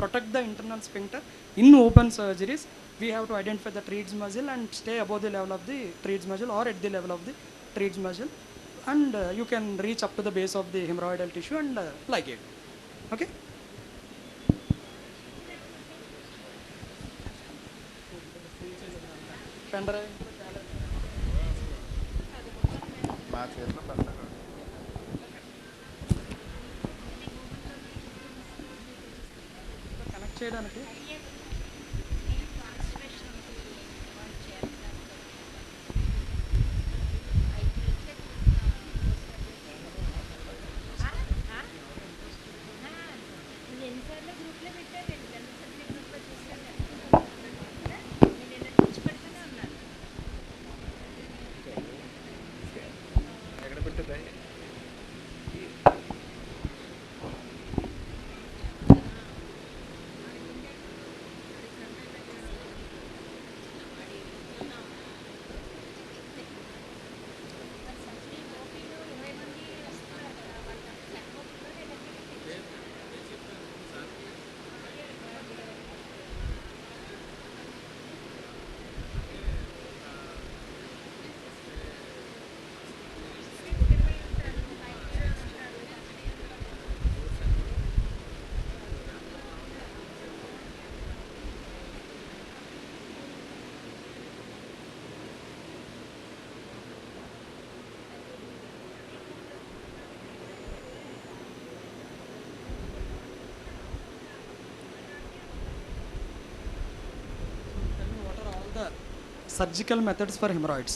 protect the internal sphincter in open surgeries, we have to identify the treats muscle and stay above the level of the treats muscle or at the level of the treats muscle, and you can reach up to the base of the hemorrhoidal tissue and ligate. Okay. Connect చేయడానికి surgical methods for hemorrhoids.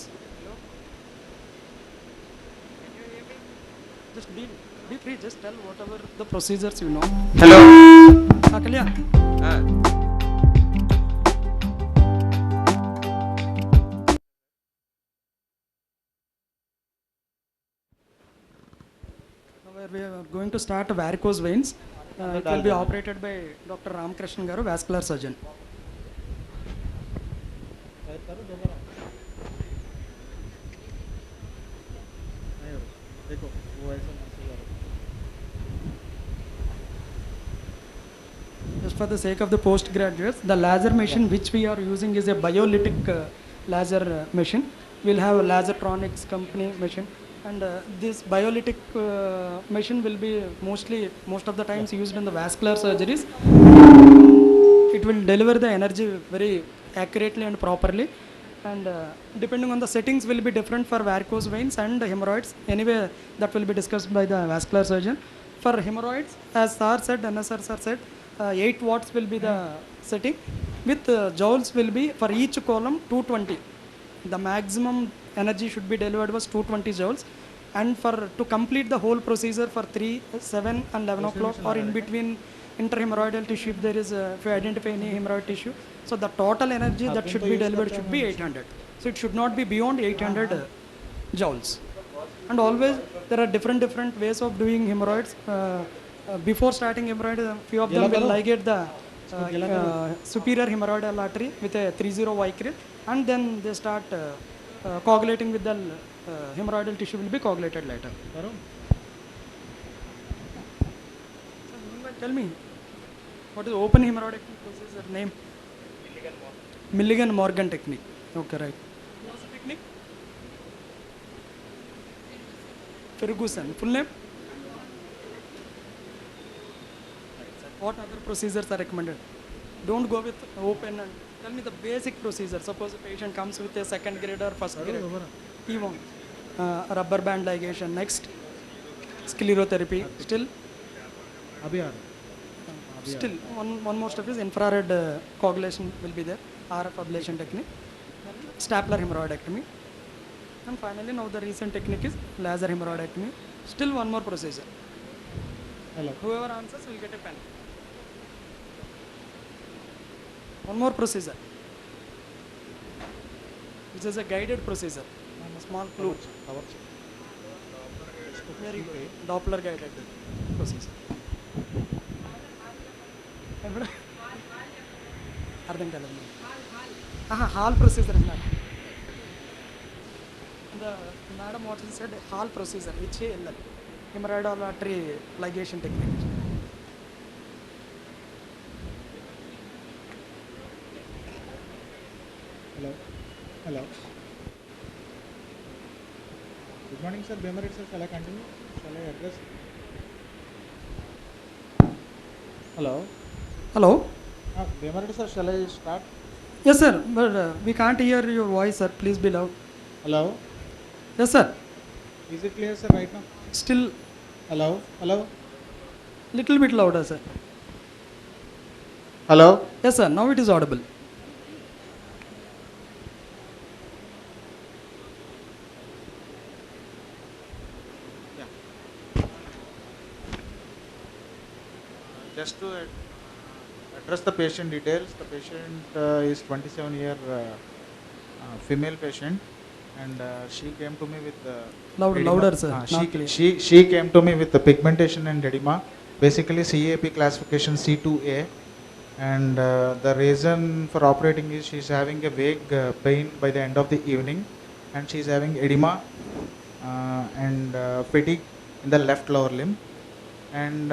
Just be free, just tell whatever the procedures you know. Hello. Kalyan. We are going to start varicose veins. It will be operated by Dr. Ram Krishna-Y, vascular surgeon. Just for the sake of the postgraduates, the laser machine which we are using is a biolytic laser machine. We'll have a Lasertronics company machine, and this biolytic machine will be most of the times used in the vascular surgeries. It will deliver the energy very accurately and properly, and depending on the settings will be different for varicose veins and hemorrhoids. Anyway, that will be discussed by the vascular surgeon. For hemorrhoids, as sir said, NSR sir said, 8 watts will be the setting, with joules will be for each column 220. The maximum energy should be delivered was 220 joules, and to complete the whole procedure for 3, 7 and 11 o'clock or in between interhemorrhoidal tissue, if there is if you identify any hemorrhoid tissue, so the total energy that should be delivered should be 800. So it should not be beyond 800 joules. And always there are different ways of doing hemorrhoids. Before starting hemorrhoid, a few of them will ligate the superior hemorrhoidal artery with a 30Y crib, and then they start coagulating with the hemorrhoidal tissue will be coagulated later. Tell me, what is open hemorrhoidectomy procedure name? Milligan-Morgan technique. Okay, right. What's the technique? Ferguson. Full name? What other procedures are recommended? Don't go with open and tell me the basic procedure. Suppose a patient comes with a second grade or first grade. He wants rubber band ligation. Next, sclerotherapy. Still, one more step is infrared coagulation will be there. RF ablation technique. Stapler hemorrhoidectomy. And finally, now the recent technique is laser hemorrhoidectomy. Still one more procedure. Hello. Whoever answers will get a pen. One more procedure, which is a guided procedure. A small clue. Very good. Doppler guided procedure. Hall procedure is not. The madam what she said, Hall procedure, HALL, hemorrhoidal artery ligation technique. Hello. Hello. Good morning, sir. Bhima Reddy, sir. Shall I continue? Shall I address? Hello. Hello? Bhima Reddy, sir. Shall I start? Yes, sir. But we can't hear your voice, sir. Please be loud. Hello. Yes, sir. Is it clear, sir, right now? Still Hello. Hello. little bit louder, sir. Hello. Yes, sir. Now it is audible. Just to address the patient details, the patient is 27-year female patient, and she came to me with Louder, sir. Not clear. she came to me with the pigmentation and edema, basically CAP classification C2A, and the reason for operating is she's having a vague pain by the end of the evening, and she's having edema and fatigue in the left lower limb, and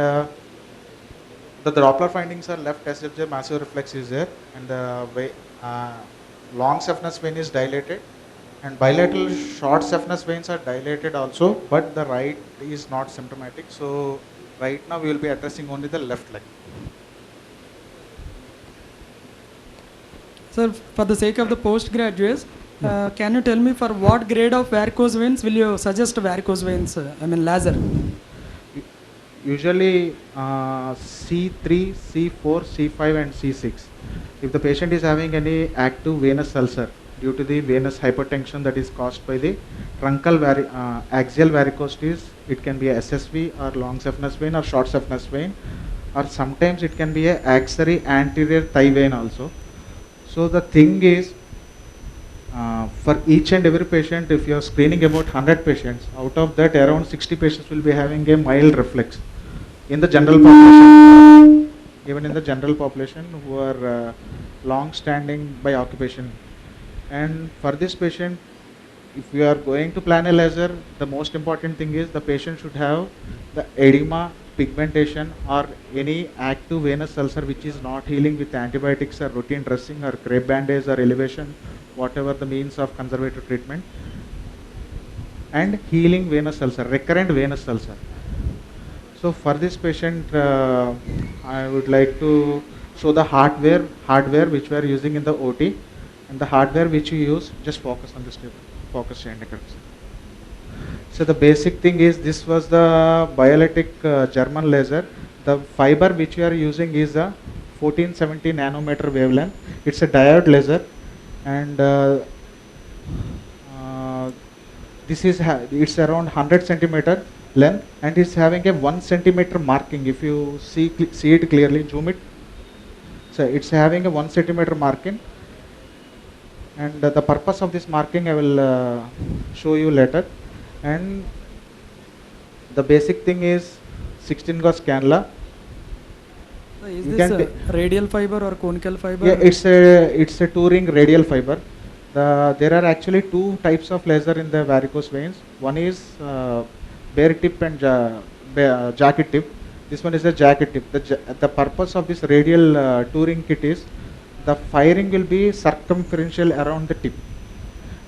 the Doppler findings are left SFJ massive reflex is there, and the long saphenous vein is dilated, and bilateral short saphenous veins are dilated also, but the right is not symptomatic. So right now we will be addressing only the left leg. Sir, for the sake of the postgraduates, can you tell me for what grade of varicose veins will you suggest varicose veins, laser? Usually C3, C4, C5 and C6. If the patient is having any active venous ulcer due to the venous hypertension that is caused by the truncal axial varicosities, it can be a SSV or long saphenous vein or short saphenous vein, or sometimes it can be a axillary anterior thigh vein also. So the thing is, for each and every patient, if you are screening about 100 patients, out of that around 60 patients will be having a mild reflex in the general population, even in the general population who are long standing by occupation. And for this patient, if we are going to plan a laser, the most important thing is the patient should have the edema, pigmentation or any active venous ulcer which is not healing with antibiotics or routine dressing or crepe bandage or elevation, whatever the means of conservative treatment, and healing venous ulcer, recurrent venous ulcer. So for this patient, I would like to show the hardware which we are using in the OT, and the hardware which we use. Just focus on this table. Focus indicator. So the basic thing is, this was the Bariatric German laser. The fiber which we are using is a 1470 nanometer wavelength. It's a diode laser, and this is it's around 100 centimeter length, and it's having a 1 centimeter marking. If you see it clearly, zoom it. So it's having a 1 centimeter marking, and the purpose of this marking I will show you later. And the basic thing is 16 gauge cannula. So is this a radial fiber or conical fiber? Yeah, it's a 2-ring radial fiber. There are actually 2 types of laser in the varicose veins. One is bare tip and jacket tip. This one is a jacket tip. The purpose of this radial 2-ring kit is the firing will be circumferential around the tip.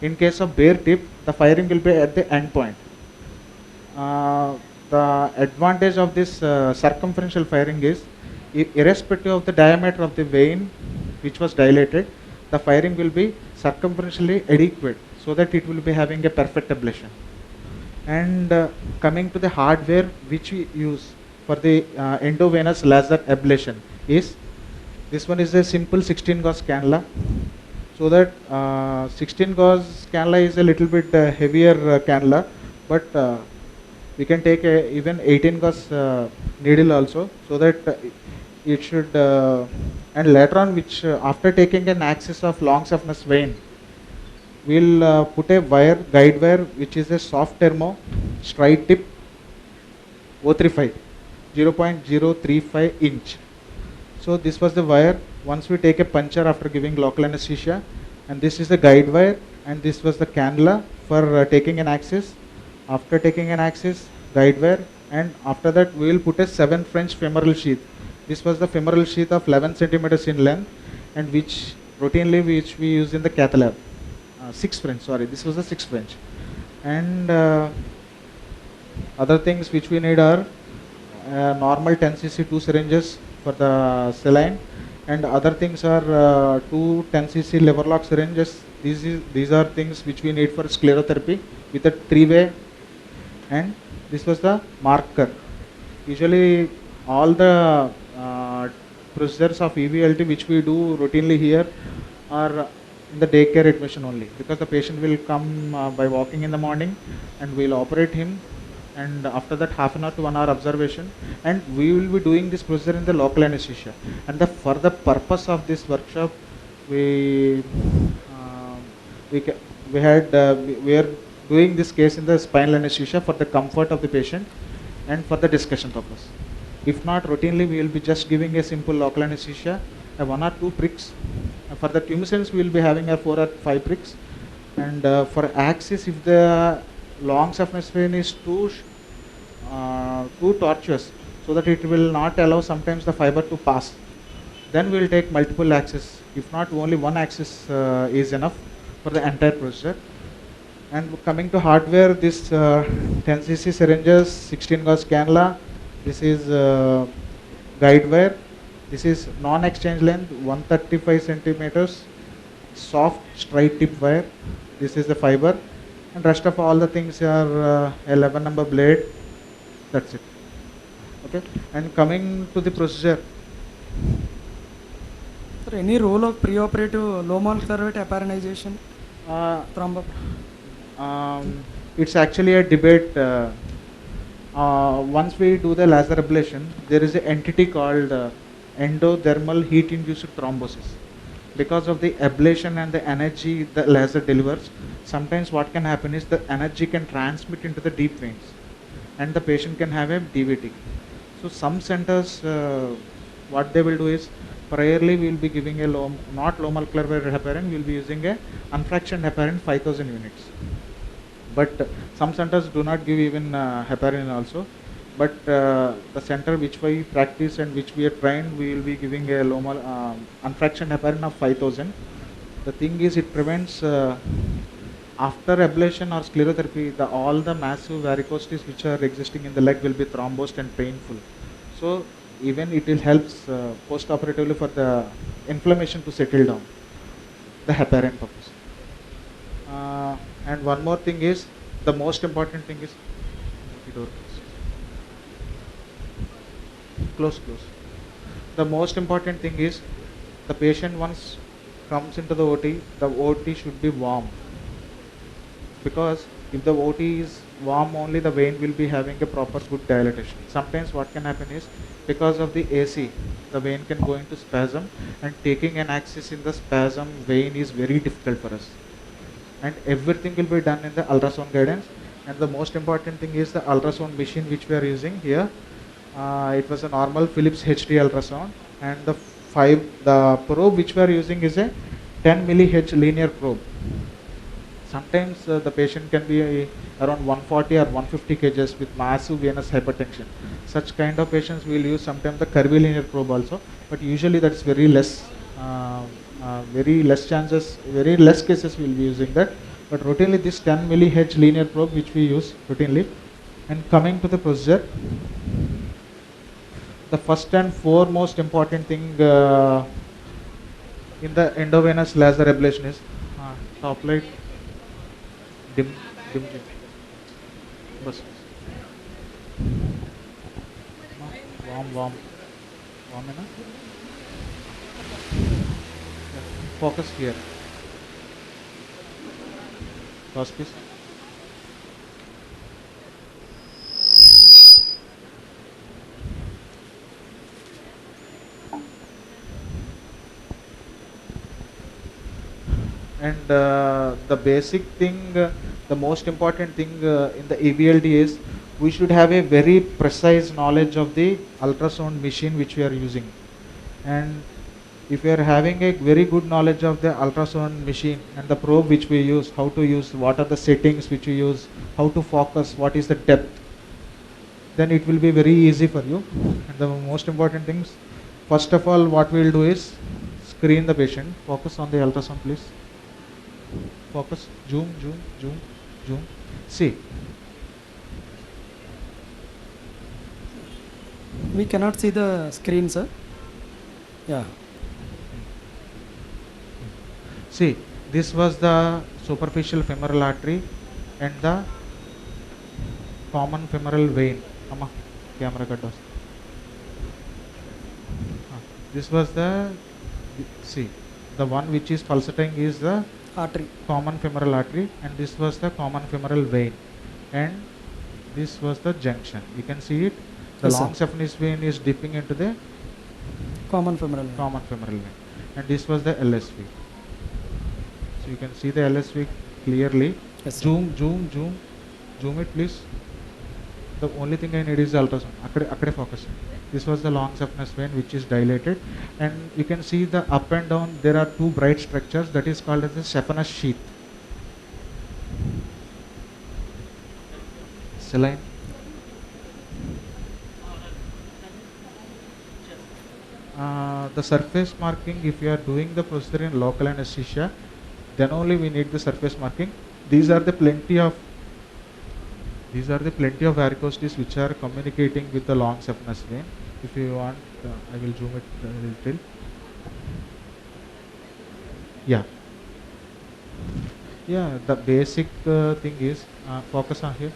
In case of bare tip, the firing will be at the end point. The advantage of this circumferential firing is, irrespective of the diameter of the vein which was dilated, the firing will be circumferentially adequate, so that it will be having a perfect ablation. And coming to the hardware which we use for the endovenous laser ablation is, this one is a simple 16 gauge cannula. So that 16 gauge cannula is a little bit heavier cannula, but we can take even 18 gauge needle also, so that it should, and later on, which after taking an axis of long saphenous vein, we'll put a guide wire which is a soft thermo straight tip 0.035 inch. So this was the wire. Once we take a puncture after giving local anesthesia, and this is the guide wire, and this was the cannula for taking an axis. After taking an axis, guide wire, and after that we will put a 7 French femoral sheath. This was the femoral sheath of 11 centimeters in length, and which routinely which we use in the cath lab. 6 French, sorry, this was the 6 French. And other things which we need are normal 10 cc 2 syringes for the saline, and other things are 2 10 cc lever lock syringes. These are things which we need for sclerotherapy with a 3-way, and this was the marker. Usually all the procedures of EVLT which we do routinely here are in the daycare admission only, because the patient will come by walking in the morning, and we'll operate him, and after that half an hour to 1 hour observation, and we will be doing this procedure in the local anesthesia. And for the purpose of this workshop, we are doing this case in the spinal anesthesia for the comfort of the patient and for the discussion purpose. If not, routinely we will be just giving a simple local anesthesia, 1 or 2 pricks. For the tumescence we will be having a 4 or 5 pricks, and for axis, if the long surface vein is too tortuous, so that it will not allow sometimes the fiber to pass, then we will take multiple axes. If not, only one axis is enough for the entire procedure. And coming to hardware, this 10 cc syringes, 16 gauge cannula, this is guide wire, this is non-exchange length 135 centimeters, soft straight tip wire, this is the fiber, and rest of all the things are 11 number blade. That's it. Okay. And coming to the procedure. Sir, any role of preoperative low molecular weight heparinization? Thrombo? It's actually a debate. Once we do the laser ablation, there is an entity called endodermal heat induced thrombosis. Because of the ablation and the energy the laser delivers, sometimes what can happen is the energy can transmit into the deep veins, and the patient can have a DVT. So some centers, what they will do is, priorly we will be giving a not low molecular weight heparin, we will be using a unfractioned heparin 5000 units. But some centers do not give even heparin also. But the center which we practice and which we are trained, we will be giving a unfractioned heparin of 5000. The thing is, it prevents after ablation or sclerotherapy, all the massive varicosities which are existing in the leg will be thrombosed and painful. So even it will help post-operatively for the inflammation to settle down, the heparin purpose. And one more thing is, the most important thing is, close. The most important thing is, the patient once comes into the OT should be warm. Because if the OT is warm only, the vein will be having a proper good dilatation. Sometimes what can happen is, because of the AC, the vein can go into spasm, and taking an axis in the spasm vein is very difficult for us. And everything will be done in the ultrasound guidance. And the most important thing is the ultrasound machine which we are using here. It was a normal Philips HD ultrasound, and the probe which we are using is a 10 mH linear probe. Sometimes the patient can be around 140 or 150 kgs with massive venous hypertension. Such kind of patients will use sometimes the curvilinear probe also, but usually that is very less chances, very less cases we will be using that. But routinely this 10 mH linear probe which we use routinely. And coming to the procedure, the first and foremost important thing in the endovenous laser ablation is top light, dim. Bus. Warm enough. Focus here. Pause please. And the basic thing, the most important thing in the EVLD is, we should have a very precise knowledge of the ultrasound machine which we are using. And if we are having a very good knowledge of the ultrasound machine and the probe which we use, how to use, what are the settings which we use, how to focus, what is the depth, then it will be very easy for you. And the most important things, first of all, what we will do is screen the patient. Focus on the ultrasound, please. Focus. Zoom, zoom, zoom, zoom. See. We cannot see the screen, sir. Yeah. See, this was the superficial femoral artery and the common femoral vein. Amma, camera cut off. This was the, see, the one which is pulsating is the Artery. common femoral artery, and this was the common femoral vein, and this was the junction. You can see it. The Yes, long sir. saphenous vein is dipping into the Common femoral vein. common femoral vein, and this was the LSV. So you can see the LSV clearly. Yes, sir. Zoom, zoom, zoom, zoom it, please. The only thing I need is the ultrasound. Akkade focus. This was the long saphenous vein which is dilated, and you can see the up and down. There are two bright structures that is called as the saphenous sheath. Saline. The surface marking, if you are doing the procedure in local anesthesia, then only we need the surface marking. These are the plenty of varicose discs which are communicating with the long saphenous vein. If you want, I will zoom it a little. Yeah. Yeah, the basic thing is, focus on here.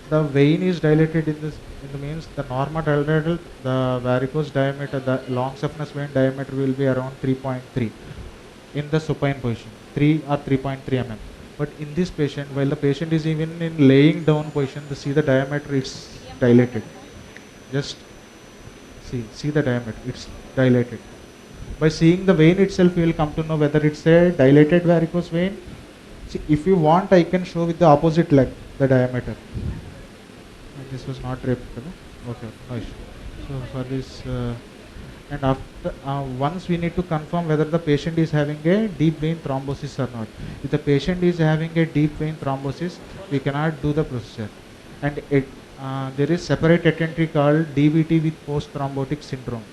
The vein is dilated in the means the normal dilated, the varicose diameter, the long saphenous vein diameter will be around 3.3 in the supine position, 3 or 3.3 mm. But in this patient, while the patient is even in laying down position, see the diameter is dilated. Just see the diameter, it's dilated. By seeing the vein itself, you will come to know whether it's a dilated varicose vein. See, if you want, I can show with the opposite leg the diameter. This was not replicable. Okay, no issue. So for this, and after once we need to confirm whether the patient is having a deep vein thrombosis or not. If the patient is having a deep vein thrombosis, we cannot do the procedure. And there is separate entry called DVT with post-thrombotic syndrome.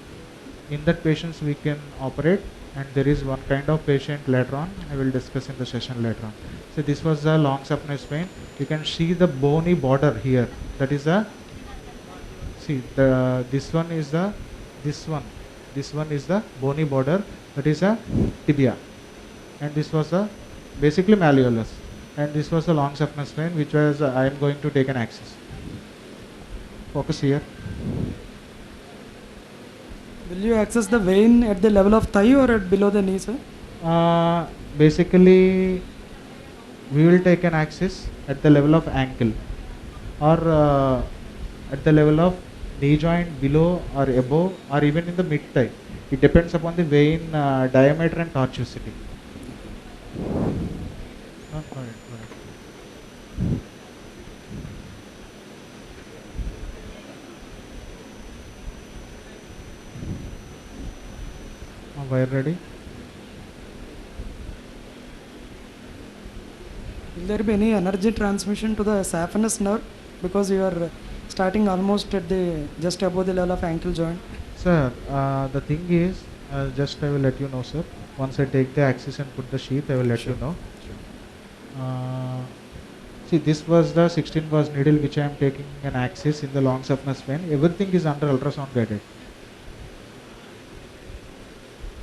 In that patients we can operate, and there is one kind of patient later on, I will discuss in the session later on. So this was the long saphenous vein. You can see the bony border here. That is a, see the, this one is the bony border, that is a tibia, and this was a basically malleolus, and this was the long saphenous vein which was I am going to take an axis. Focus here. Will you access the vein at the level of thigh or at below the knee, sir? Basically, we will take an axis at the level of ankle, or at the level of knee joint below or above, or even in the mid thigh. It depends upon the vein diameter and tortuosity. No, go ahead. Wire ready? Will there be any energy transmission to the saphenous nerve, because you are starting almost at the just above the level of ankle joint? Sir, the thing is, just I will let you know, sir. Once I take the axis and put the sheath, I will let you know. See, this was the 16 gauge needle which I am taking an axis in the long saphenous vein. Everything is under ultrasound guided.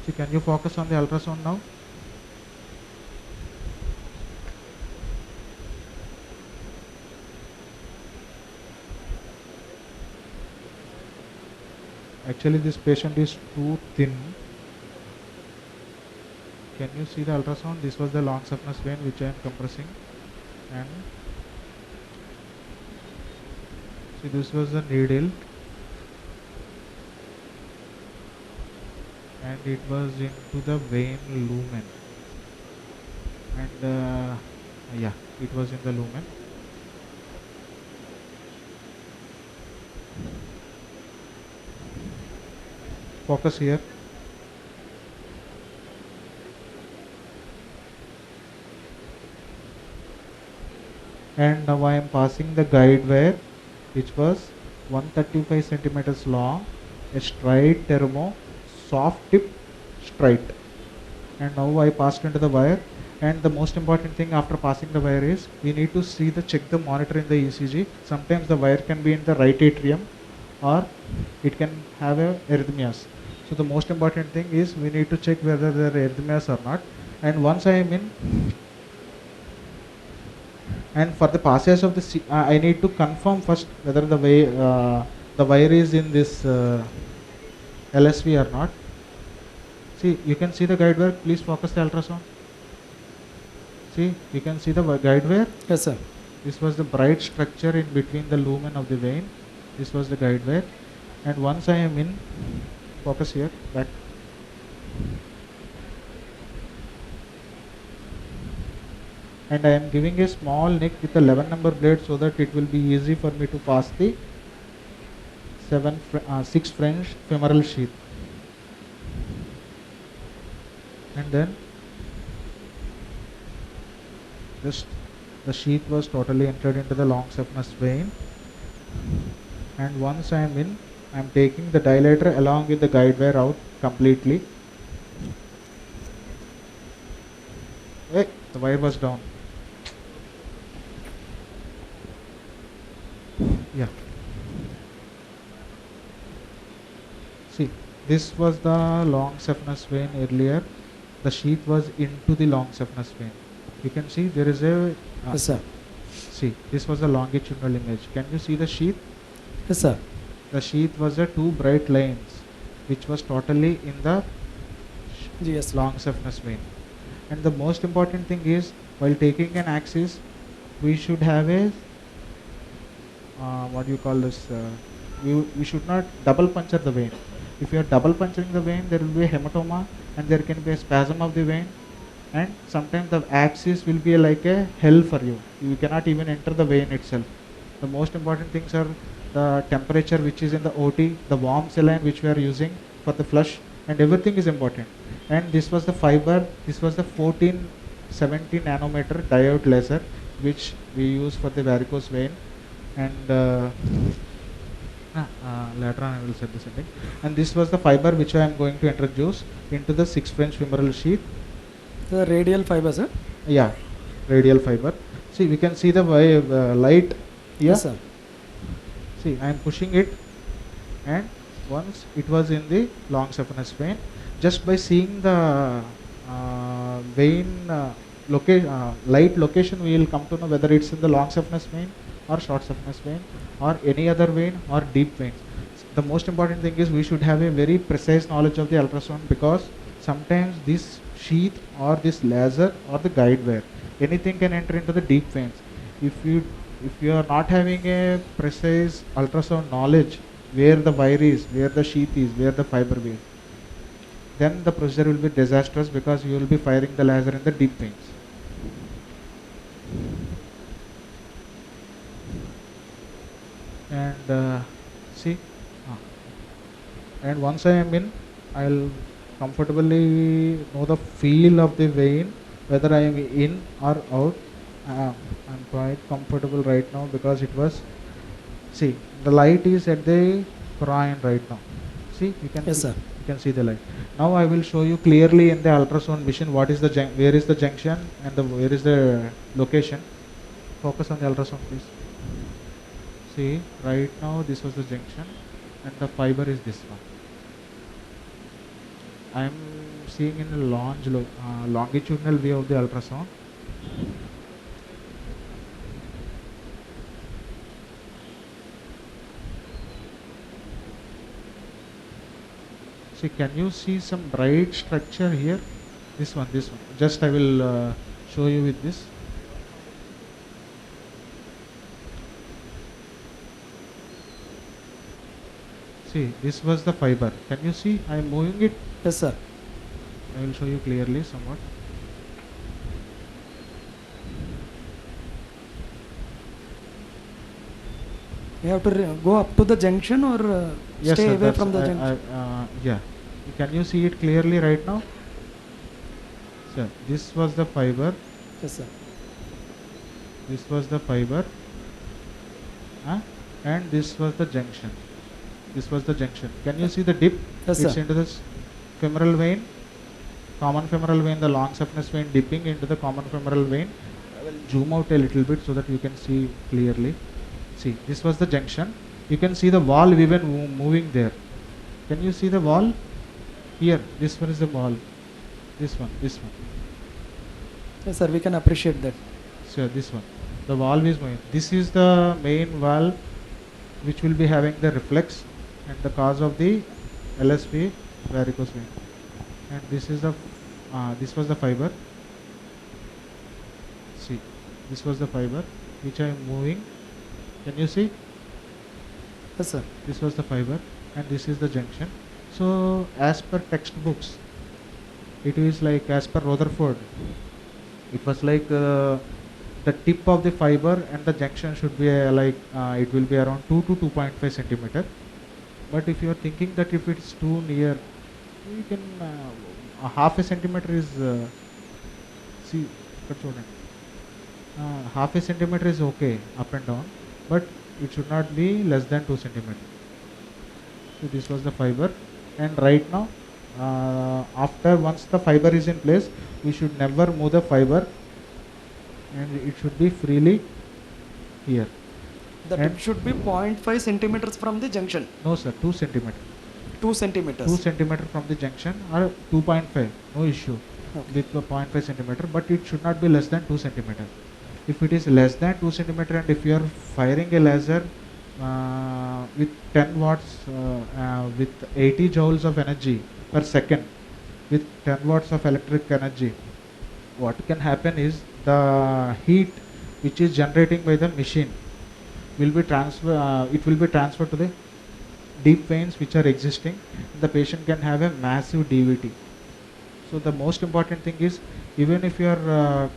See, can you focus on the ultrasound now? Actually, this patient is too thin. Can you see the ultrasound? This was the long saphenous vein which I am compressing, and see, this was the needle, and it was into the vein lumen, and yeah, it was in the lumen. Focus here. And now I am passing the guide wire, which was 135 centimeters long, a straight thermo, soft tip, straight. and now I passed into the wire. And the most important thing after passing the wire is we need to check the monitor in the ECG. Sometimes the wire can be in the right atrium or it can have a arrhythmias. So the most important thing is we need to check whether there are arrhythmias or not. And once I am in, and for the passage of the I need to confirm first whether the wire is in this LSV or not. See, you can see the guide wire. Please focus the ultrasound. See, you can see the guide wire. Yes, sir. This was the bright structure in between the lumen of the vein. This was the guide wire. And once I am in, focus here, back. And I am giving a small nick with a 11 number blade so that it will be easy for me to pass the 6 French femoral sheath. And then just the sheath was totally entered into the long saphenous vein. And once I am in, I am taking the dilator along with the guide wire out completely. Hey, the wire was down. Yeah. See, this was the long saphenous vein earlier. The sheath was into the long saphenous vein. You can see there is a... Yes, sir. See, this was a longitudinal image. Can you see the sheath? Yes, sir. The sheath was a 2 bright lines which was totally in the Yes. long saphenous vein. And the most important thing is, while taking an axis, we should have a what do you call this? We should not double puncture the vein. If you are double puncturing the vein, there will be a hematoma and there can be a spasm of the vein, and sometimes the axis will be like a hell for you. You cannot even enter the vein itself. The most important things are the temperature which is in the OT, the warm saline which we are using for the flush, and everything is important. And this was the fiber, this was the 1470 nanometer diode laser which we use for the varicose vein. And later on I will set this thing. And this was the fiber which I am going to introduce into the 6 French femoral sheath. The radial fiber, sir? Yeah, radial fiber. See, we can see the light here. Yes, sir. See, I am pushing it, and once it was in the long saphenous vein, just by seeing the vein light location, we will come to know whether it's in the long saphenous vein or short saphenous vein or any other vein or deep veins. The most important thing is we should have a very precise knowledge of the ultrasound, because sometimes this sheath or this laser or the guide wire, anything can enter into the deep veins. If you are not having a precise ultrasound knowledge where the wire is, where the sheath is, where the fiber is, then the procedure will be disastrous, because you will be firing the laser in the deep veins. And see, and once I am in, I will comfortably know the feel of the vein, whether I am in or out. I am quite comfortable right now, because it was, see, the light is at the groin right now. See, you can Yes, see, sir. you can see the light. Now I will show you clearly in the ultrasound machine what is the where is the junction and where is the location. Focus on the ultrasound, please. See, right now this was the junction and the fiber is this one. I am seeing in a longitudinal view of the ultrasound. See, can you see some bright structure here? This one. Just I will show you with this. See, this was the fiber. Can you see? I am moving it. Yes, sir. I will show you clearly somewhat. You have to go up to the junction or Yes, stay sir, away from the junction? yeah. Can you see it clearly right now? Sir, this was the fiber. Yes, sir. This was the fiber. And this was the junction. This was the junction. Can you see the dip? Yes, It's sir. into this femoral vein, common femoral vein, the long saphenous vein dipping into the common femoral vein. I will zoom out a little bit so that you can see clearly. See, this was the junction. You can see the valve even moving there. Can you see the valve? Here, this one is the valve. This one. Yes, sir, we can appreciate that. So this one. The valve is moving. This is the main valve which will be having the reflex and the cause of the LSV varicose vein. And this is the this was the fiber. See, this was the fiber which I am moving. Can you see? Yes, sir. This was the fiber and this is the junction. So as per textbooks, it is like as per Rutherford, it was like the tip of the fiber and the junction should be like it will be around 2 to 2.5 centimeter. But if you are thinking that if it's too near, you can a half a centimeter is see, half a centimeter is okay up and down, but it should not be less than 2 centimeter. So this was the fiber, and right now after once the fiber is in place, we should never move the fiber and it should be freely here. That it should be 0.5 centimeters from the junction. No sir, 2 centimeter. 2 centimeters. 2 centimeter from the junction or 2.5, no issue with the 0.5 centimeter, but it should not be less than 2 centimeter. If it is less than 2 centimeter and if you are firing a laser with 10 watts with 80 joules of energy per second with 10 watts of electric energy, what can happen is the heat which is generating by the machine will be transferred to the deep veins which are existing. The patient can have a massive DVT. So the most important thing is, even if you are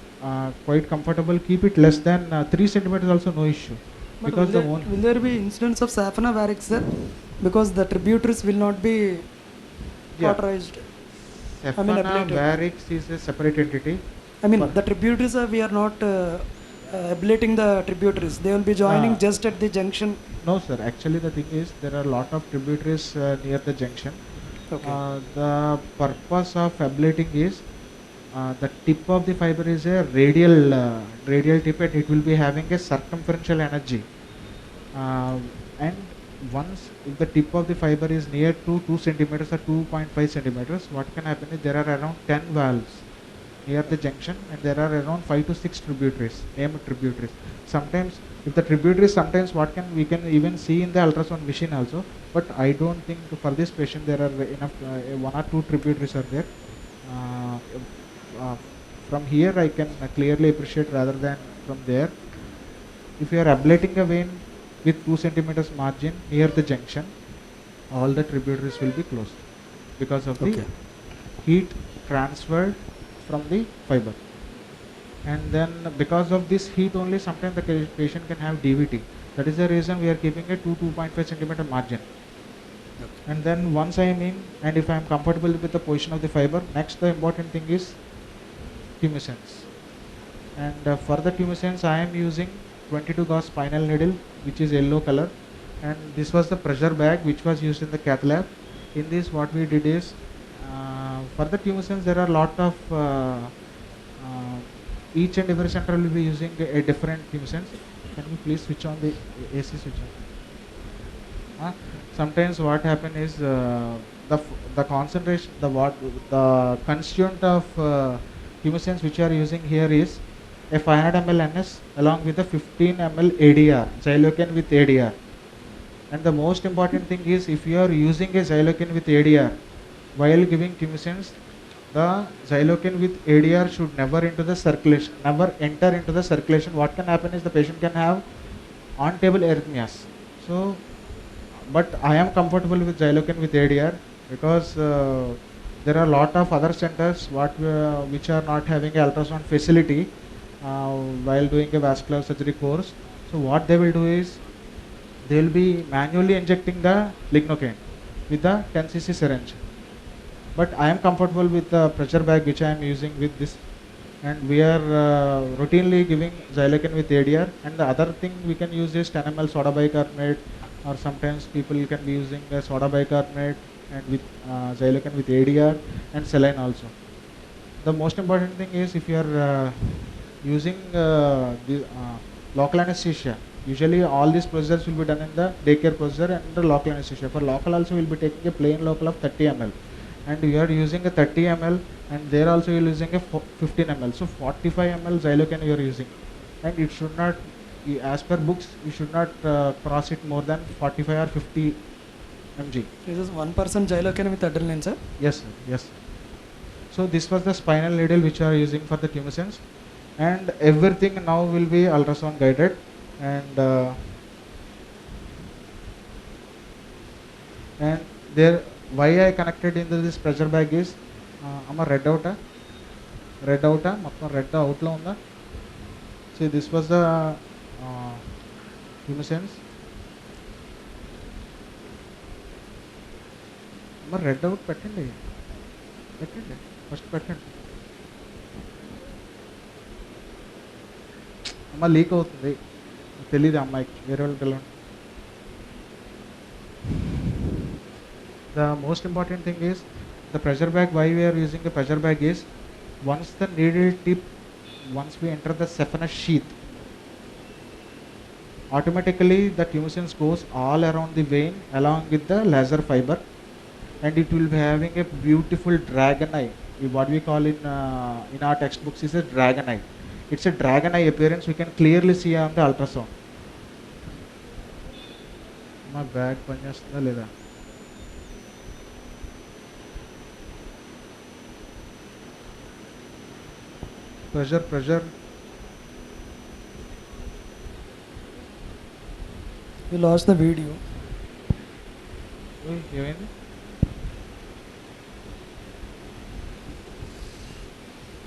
quite comfortable, keep it less than 3 centimeters also no issue. But Because will there be incidents of saphenous varix, sir? Because the tributaries will not be cauterized. Saphenous varix is a separate entity. I mean, the tributaries we are not ablating the tributaries. They will be joining just at the junction. No sir, actually the thing is there are a lot of tributaries near the junction. Okay. The purpose of ablating is the tip of the fiber is a radial tip and it will be having a circumferential energy. And once if the tip of the fiber is near to 2 centimeters or 2.5 centimeters, what can happen is there are around 10 valves near the junction and there are around 5 to 6 tributaries, named tributaries. Sometimes if the tributaries, sometimes we can even see in the ultrasound machine also, but I don't think for this patient there are enough 1 or 2 tributaries are there. From here I can clearly appreciate rather than from there. If you are ablating a vein with 2 centimeters margin near the junction, all the tributaries will be closed because of the heat transferred from the fiber. And then because of this heat only, sometimes the patient can have DVT. That is the reason we are keeping a 2.5 centimeter margin. And then once I am in, and if I am comfortable with the position of the fiber, next the important thing is tumescence. And for the tumescence I am using 22 gauge spinal needle, which is yellow color, and this was the pressure bag which was used in the cath lab. In this what we did is, for the tumescence there are a lot of each and every center will be using a different tumescence. Can you please switch on the AC switch on? Sometimes what happen is the concentration, the constituent of tumescence which you are using here is a 500 ml NS along with a 15 ml ADR, xylocaine with ADR. And the most important thing is, if you are using a xylocaine with ADR while giving tumescence, the xylocaine with ADR should never enter into the circulation. What can happen is the patient can have on-table arrhythmias. So, but I am comfortable with xylocaine with ADR because there are a lot of other centers which are not having an ultrasound facility while doing a vascular surgery course. So what they will do is, they will be manually injecting the lignocaine with the 10 cc syringe. But I am comfortable with the pressure bag which I am using with this, and we are routinely giving xylocaine with ADR. And the other thing we can use is 10 ml soda bicarbonate, or sometimes people can be using the soda bicarbonate and with xylocaine with ADR and saline also. The most important thing is if you are using the local anesthesia, usually all these procedures will be done in the daycare procedure and the local anesthesia. For local also we will be taking a plain local of 30 ml, and you are using a 30 ml, and there also you are using a 15 ml. So 45 ml xylocan you are using, and it should not, as per books, you should not cross it more than 45 or 50 mg. This is 1% xylocan with adrenaline, sir? Yes, sir. Yes. So this was the spinal needle which we are using for the tumescence, and everything now will be ultrasound guided. And there, why I connected into this pressure bag is, I'm a red out, red out. See, this was the tumescence. I'm a red out పెట్టండి first పెట్టండి. అమ్మ leak అవుతుంది, తెలియదు అమ్మాయికి, వేరే వాళ్ళు తెలియదు. The most important thing is the pressure bag. Why we are using the pressure bag is, once the needle tip, once we enter the saphenous sheath, automatically the tumescence goes all around the vein along with the laser fiber, and it will be having a beautiful dragon eye. What we call in our textbooks is a dragon eye. It's a dragon eye appearance we can clearly see on the ultrasound. My bag పనిచేస్తుందా లేదా? Pressure. We lost the video. ఏమైంది?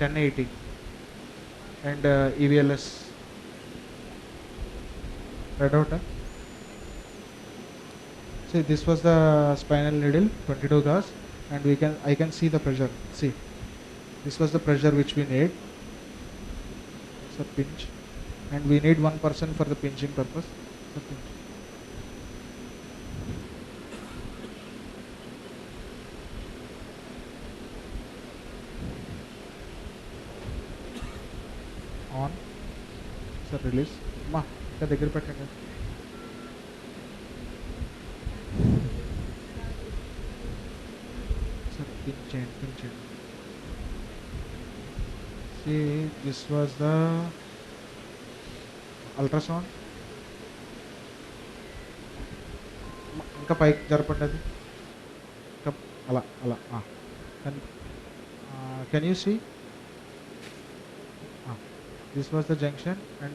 1080 and EVLS read out. See, this was the spinal needle, 22 gauge, and I can see the pressure. See, this was the pressure which we need. It's a pinch, and we need 1% for the pinching purpose. On, sir, release. Ma, ఇక్కడ దగ్గర పెట్టండి. Sir, pinch it. See, this was the ultrasound. ఇంకా పైకి జరపండి అది. అలా. Can you see? This was the junction, and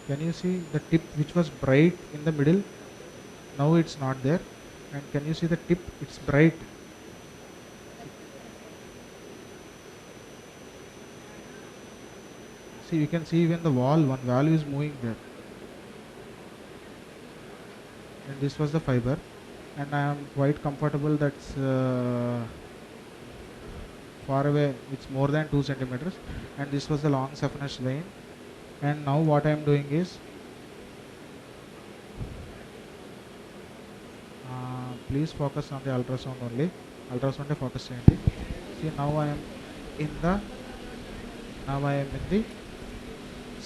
can you see the tip which was bright in the middle? Now it's not there. And can you see the tip? It's bright. See, you can see even the one valve is moving there. And this was the fiber, and I am quite comfortable that's far away, it's more than 2 centimeters, and this was the long saphenous vein. And now what I am doing is, please focus on the ultrasound only. Ultrasound focus cheyandi. See, now I am in the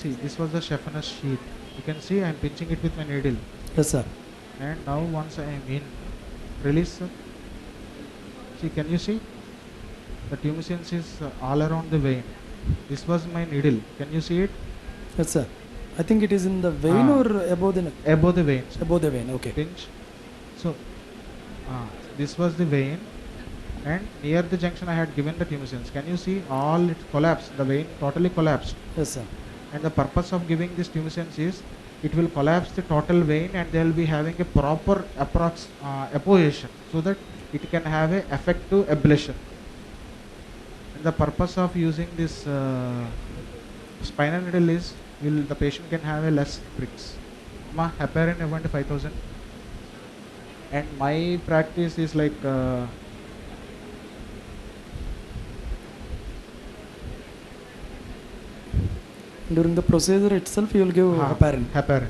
see, this was the saphenous sheath. You can see I am pinching it with my needle. Yes, sir. And now once I am in, release, sir. See, can you see? The tumescence is all around the vein. This was my needle. Can you see it? Yes, sir. I think it is in the vein or above the neck? Above the vein. Sir. Above the vein, okay. Pinch. So, this was the vein, and near the junction I had given the tumescence. Can you see all it collapsed? The vein totally collapsed. Yes, sir. And the purpose of giving this tumescence is, it will collapse the total vein, and they will be having a proper apposition, so that it can have a effective ablation. And the purpose of using this spinal needle is, the patient can have a less pricks. Ma, heparin ivanti 5,000. And my practice is like during the procedure itself you will give heparin.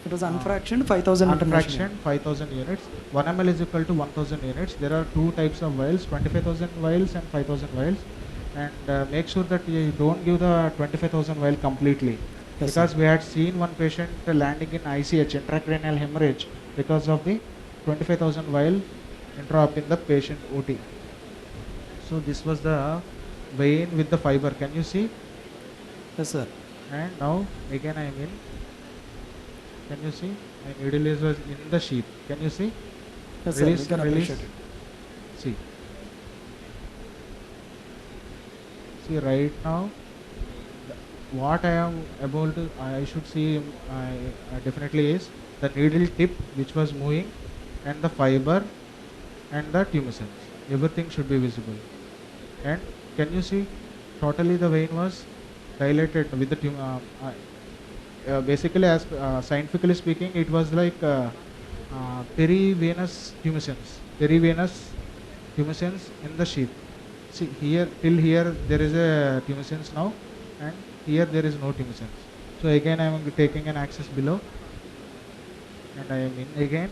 It was unfractioned 5,000 international. Unfractioned 5,000 units. 1 ml is equal to 1,000 units. There are two types of vials, 25,000 vials and 5,000 vials. And make sure that you don't give the 25,000 vial completely. Yes, because sir. we had seen one patient landing in ICH, intracranial hemorrhage, because of the 25,000 vial intra-op in the patient OT. So this was the vein with the fiber. Can you see? Yes, sir. And now again I am in. Can you see? My needle is was in the sheath. Can you see? Yes, sir. Release, We can release. appreciate it. See. See right now, what I am able to, I should see definitely is the needle tip which was moving and the fiber and the tumescence. Everything should be visible. And can you see? Totally the vein was dilated with the basically, as scientifically speaking, it was like perivenous tumescence. Perivenous tumescence in the sheath. See here, till here there is a tumescence now, and here there is no tumescence. So again I am taking an axis below, and I am in again.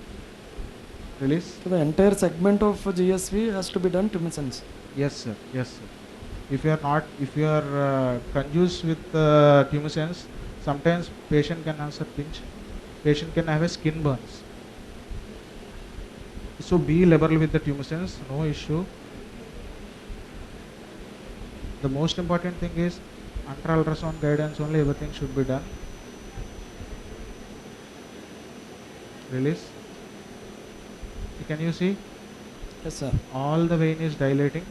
Release. So the entire segment of GSV has to be done tumescence. Yes, sir. Yes, sir. If you are not, if you are confused with tumescence, sometimes patient can have a pinch. Patient can have a skin burns. So be liberal with the tumescence, no issue. The most important thing is under ultrasound guidance only everything should be done. Release. Can you see? Yes, sir. All the vein is dilating.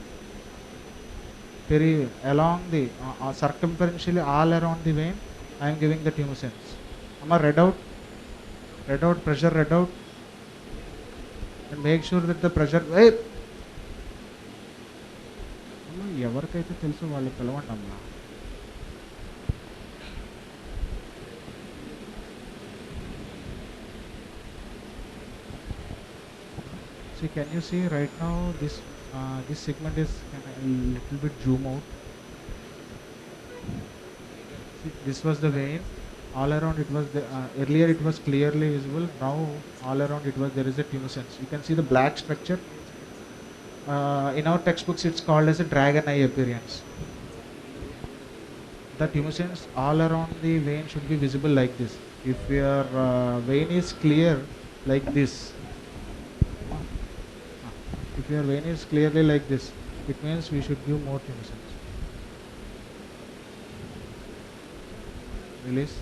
Very along the circumferentially all around the vein, I am giving the tumescence. Amma read out, pressure read out, and make sure that the pressure. Hey! ఎవరికైతే తెలుసు వాళ్ళు పిలవండి అమ్మా. See, can you see right now this this segment is a little bit zoom out. See, this was the vein. All around it was the earlier it was clearly visible. Now all around it was there is a tumescence. You can see the black structure. In our textbooks it's called as a dragon eye appearance. The tumescence all around the vein should be visible like this. If your vein is clear like this, if your vein is clearly like this, it means we should give more tumescence. Release.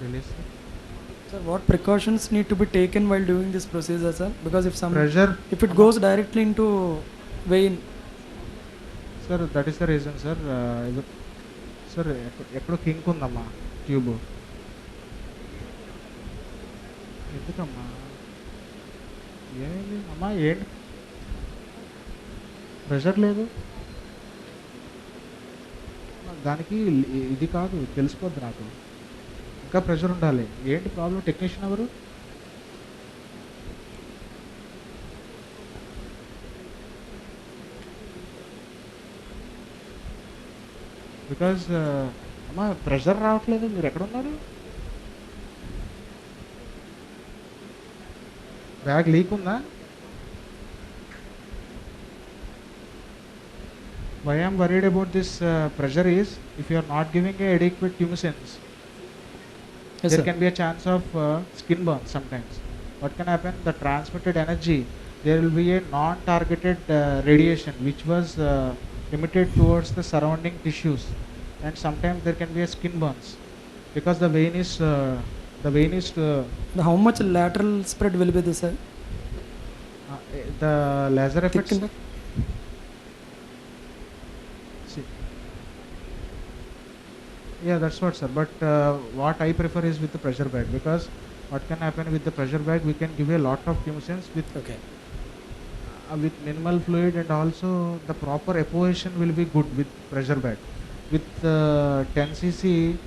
Release. Sir, what precautions need to be taken while doing this procedure, sir? Because if it goes directly into vein. Sir, that is the reason, sir. Sir, ekkado kink undamma tube. Endukamma? ఏమైంది అమ్మా? ఏంటి pressure లేదు దానికి? ఇది కాదు, తెలిసిపోద్ది నాకు. ఇంకా ప్రెషర్ ఉండాలి. ఏంటి ప్రాబ్లం? టెక్నీషియన్ ఎవరు? బికాజ్ అమ్మా ప్రెషర్ రావట్లేదు. మీరు ఎక్కడున్నారు? బ్యాగ్ లీక్ ఉందా? Why I am worried about this pressure is if you are not giving a adequate tumescence, Yes, there sir. can be a chance of skin burn sometimes. What can happen? The transmitted energy, there will be a non-targeted radiation which was emitted towards the surrounding tissues, and sometimes there can be a skin burns because the vein is How much lateral spread will be this, sir? the laser effects. See. Yeah, that's what, sir. But what I prefer is with the pressure bag, because what can happen with the pressure bag, we can give a lot of tumescence with with minimal fluid, and also the proper apposition will be good with pressure bag. With 10 cc,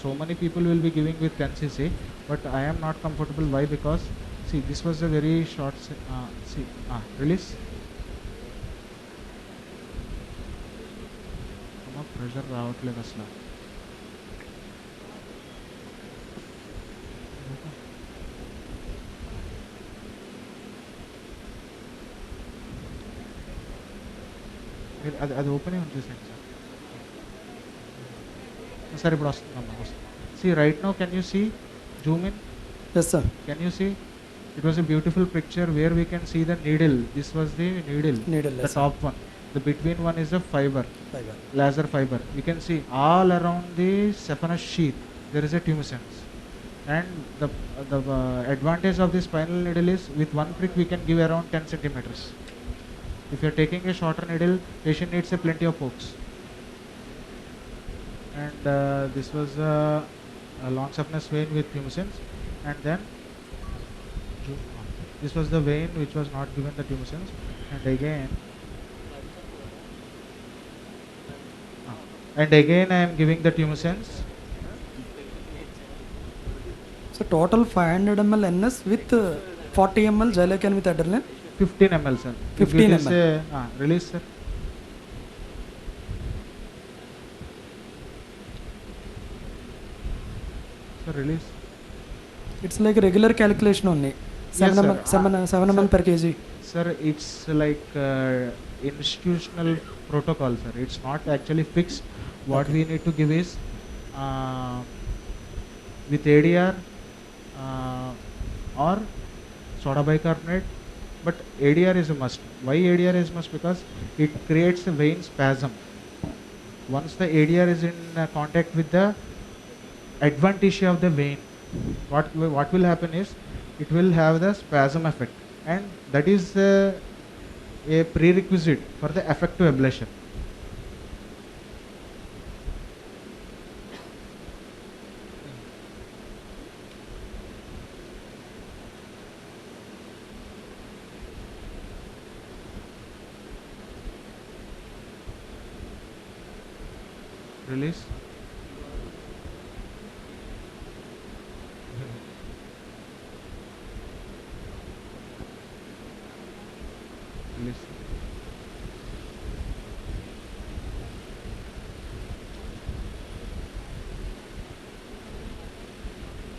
so many people will be giving with 10 cc, but I am not comfortable. Why? Because see, this was a very short. Release. Pressure రావట్లేదు అసలు. అది open అయి ఉంది sir. Sir ఇప్పుడు వస్తుందమ్మా, వస్తుంది. See right now, can you see, zoom in? Yes, sir. Can you see? It was a beautiful picture where we can see the needle. This was the needle, Needle, the yes, top one. The between one is a fiber, Fiber. laser fiber. You can see all around the saphenous sheath there is a tumescence. And the advantage of this spinal needle is with one prick we can give around 10 centimeters. If you are taking a shorter needle, patient needs a plenty of pokes. And this was a long saphenous vein with tumescence. And then this was the vein which was not given the tumescence. And again I am giving the tumescence. So total 500 ml NS with 40 ml Xylocan with adrenaline. 15 ml, sir. 15 ml. Release, sir. Sir, release. It's like a regular calculation only. 7 Yes, ml, sir. 7 ml per kg. Sir, it's like institutional protocol, sir. It's not actually fixed. What Okay. we need to give is with ADR or soda bicarbonate, but ADR is a must. Why ADR is must? Because it creates a vein spasm. Once the ADR is in contact with the adventitia of the vein, what will happen is it will have the spasm effect, and that is a prerequisite for the effective ablation. Release. Release.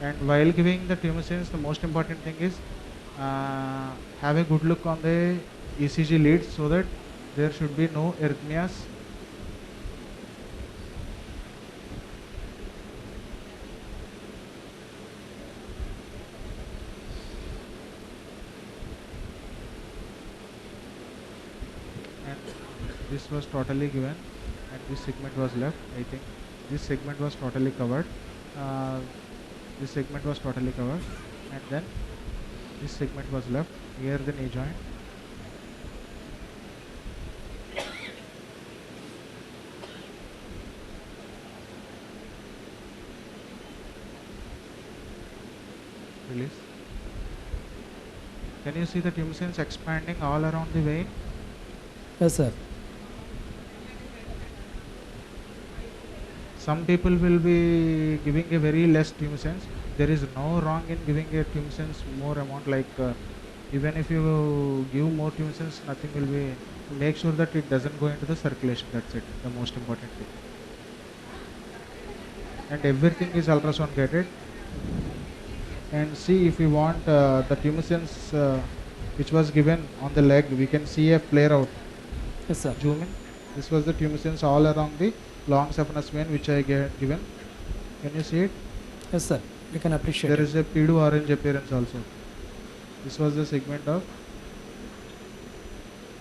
And while giving the tumescence, the most important thing is have a good look on the ECG leads so that there should be no arrhythmias. This was totally given and this segment was left. I think this segment was totally covered. This segment was totally covered, and then this segment was left near the knee joint. Release. Can you see the tumescence expanding all around the vein? Yes, sir. Some people will be giving a very less tumescence. There is no wrong in giving a tumescence more amount, like even if you give more tumescence, nothing will be. Make sure that it doesn't go into the circulation. That's it, the most important thing. And everything is ultrasound gated. And see, if we want the tumescence which was given on the leg, we can see a flare out. Yes, sir. Zoom in. This was the tumescence all around the long saphenous vein which I given. Can you see it? Yes, sir. You can appreciate There it. is a pedo orange appearance also. This was the segment of.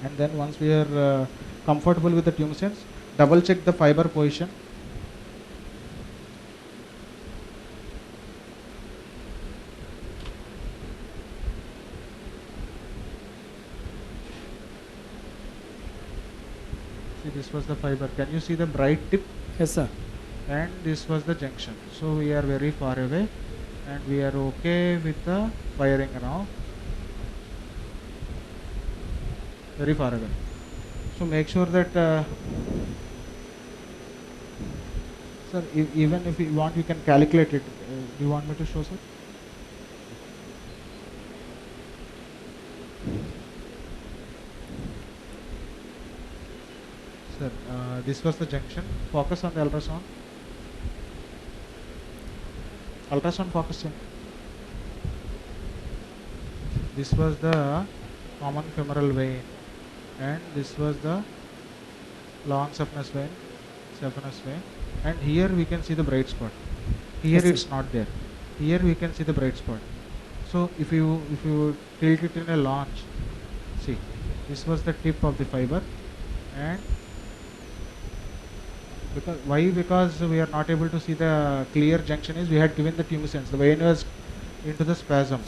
And then once we are comfortable with the tumescence, double check the fiber position. See, this was the fiber. Can you see the bright tip? Yes, sir. And this was the junction. So we are very far away and we are okay with the firing now. Very far away. So make sure that sir, even if you want, you can calculate it. Do you want me to show, sir? Sir, this was the junction. Focus on the ultrasound. Ultrasound focusing. This was the common femoral vein, and this was the long saphenous vein, and here we can see the bright spot. Here Yes, sir. it's not there. Here we can see the bright spot. So if you tilt it in a launch, see, this was the tip of the fiber, and because we are not able to see the clear junction is we had given the tumescence. The vein was into the spasm,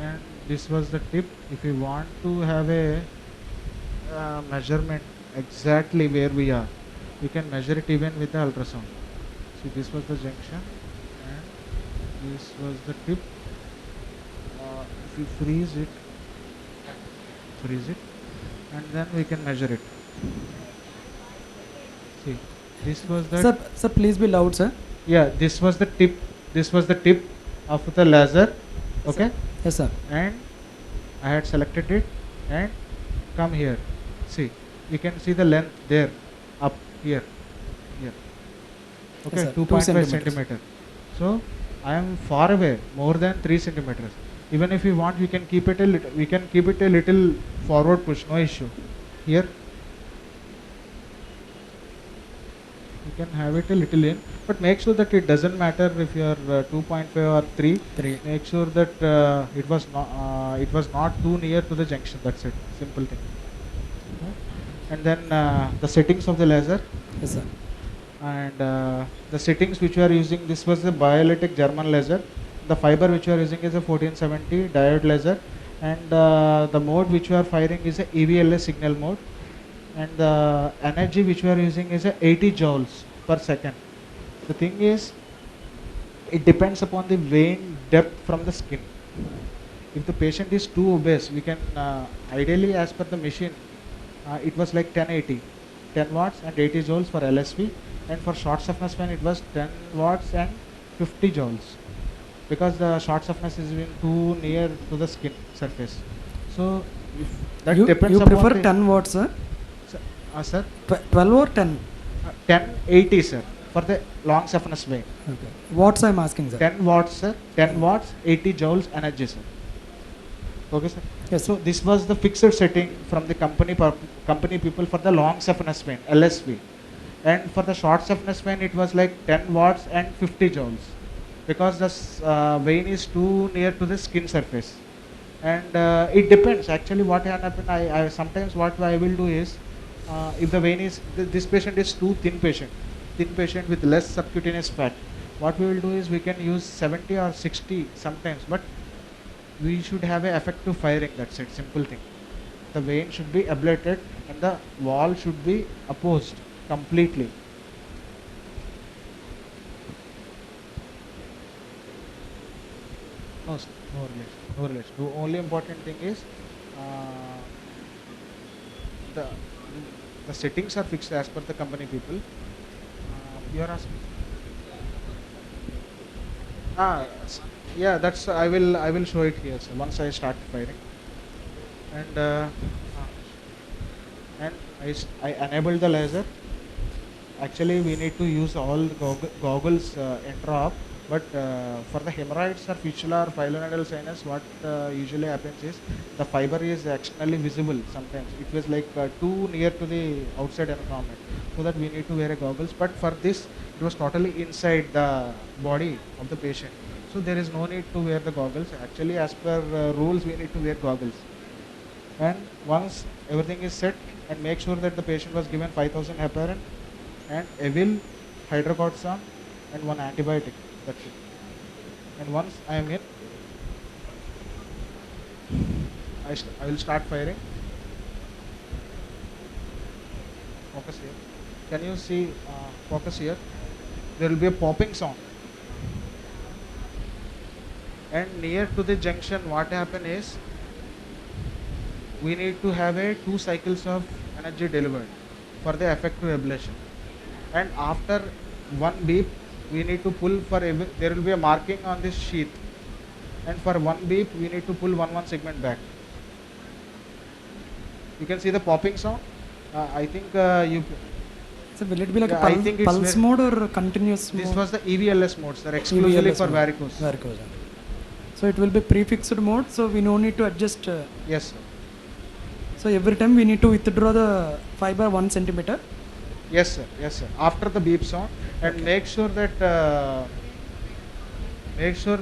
and this was the tip. If you want to have a measurement exactly where we are, we can measure it even with the ultrasound. See, this was the junction, and this was the tip. If you freeze it, and then we can measure it. See, this was the Sir, please be loud, sir. yeah. This was the tip. This was the tip of the laser. Okay, Yes, sir. and I had selected it and come here. See, you can see the length there, up here. Okay, sir. 2.5 centimeters. centimeter. So I am far away, more than 3 centimeters. Even if you want, we can keep it a little. We can keep it a little forward push. No issue. Here, you can have it a little in, but make sure that it doesn't matter if you are 2.5 or 3. Make sure that it was not too near to the junction. That's it. Simple thing. Okay. And then the settings of the laser. Yes, sir. And the settings which we are using, this was the Bariatric German laser. The fiber which we are using is a 1470 diode laser, and the mode which we are firing is a EVLS signal mode, and the energy which we are using is a 80 joules per second. The thing is, it depends upon the vein depth from the skin. If the patient is too obese, we can ideally, as per the machine, it was like 10 watts and 80 joules for LSV, and for short saphenous vein it was 10 watts and 50 joules, because the short saphenous is been too near to the skin surface. So if that You depends prefer upon 10 watts, sir? sir, 12 or 10? 1080 sir, for the long saphenous vein. Okay. Watts I'm asking, sir. 10 watts sir, 10 watts, 80 joules energy sir. Okay sir. Yes. So this was the fixed setting from the company people for the long saphenous vein, LSV. And for the short saphenous vein it was like 10 watts and 50 joules, because the vein is too near to the skin surface. And it depends actually what happens. I sometimes what I will do is, if the vein is, this patient is too thin patient with less subcutaneous fat, what we will do is we can use 70 or 60 sometimes, but we should have an effective firing. That's it, simple thing. The vein should be ablated and the wall should be opposed completely. No, sir, no relation. The only important thing is the settings are fixed as per the company people. You are asking? Yeah, that's I will show it here, sir, once I start firing. And I enable the laser. Actually, we need to use all the goggles intra-op, but for the hemorrhoids or fistula or pilonidal sinus, what usually happens is the fiber is externally visible sometimes. It was like too near to the outside environment, so that we need to wear a goggles. But for this, it was totally inside the body of the patient, so there is no need to wear the goggles. Actually, as per rules, we need to wear goggles. And once everything is set, and make sure that the patient was given 5000 heparin and Evil, hydrocortisone and one antibiotic. That's it. And once I am in, I will start firing. Focus here. Can you see? Focus here. There will be a popping sound. And near to the junction, what happen is, we need to have 2 cycles of energy delivered for the effective ablation. And after 1 beep, we need to pull there will be a marking on this sheath. And for 1 beep, we need to pull 1 segment back. You can see the popping sound. I think you. So will it be like I a think pulse mode or continuous mode? This was the EVLS mode, sir, exclusively EVLS for mode. varicose. Varicose. So it will be prefixed mode, so we no need to adjust. Yes, sir. So So every time we need to withdraw the fiber 1 centimeter. Yes, sir. Yes, sir. After the beep sound, and Okay. make sure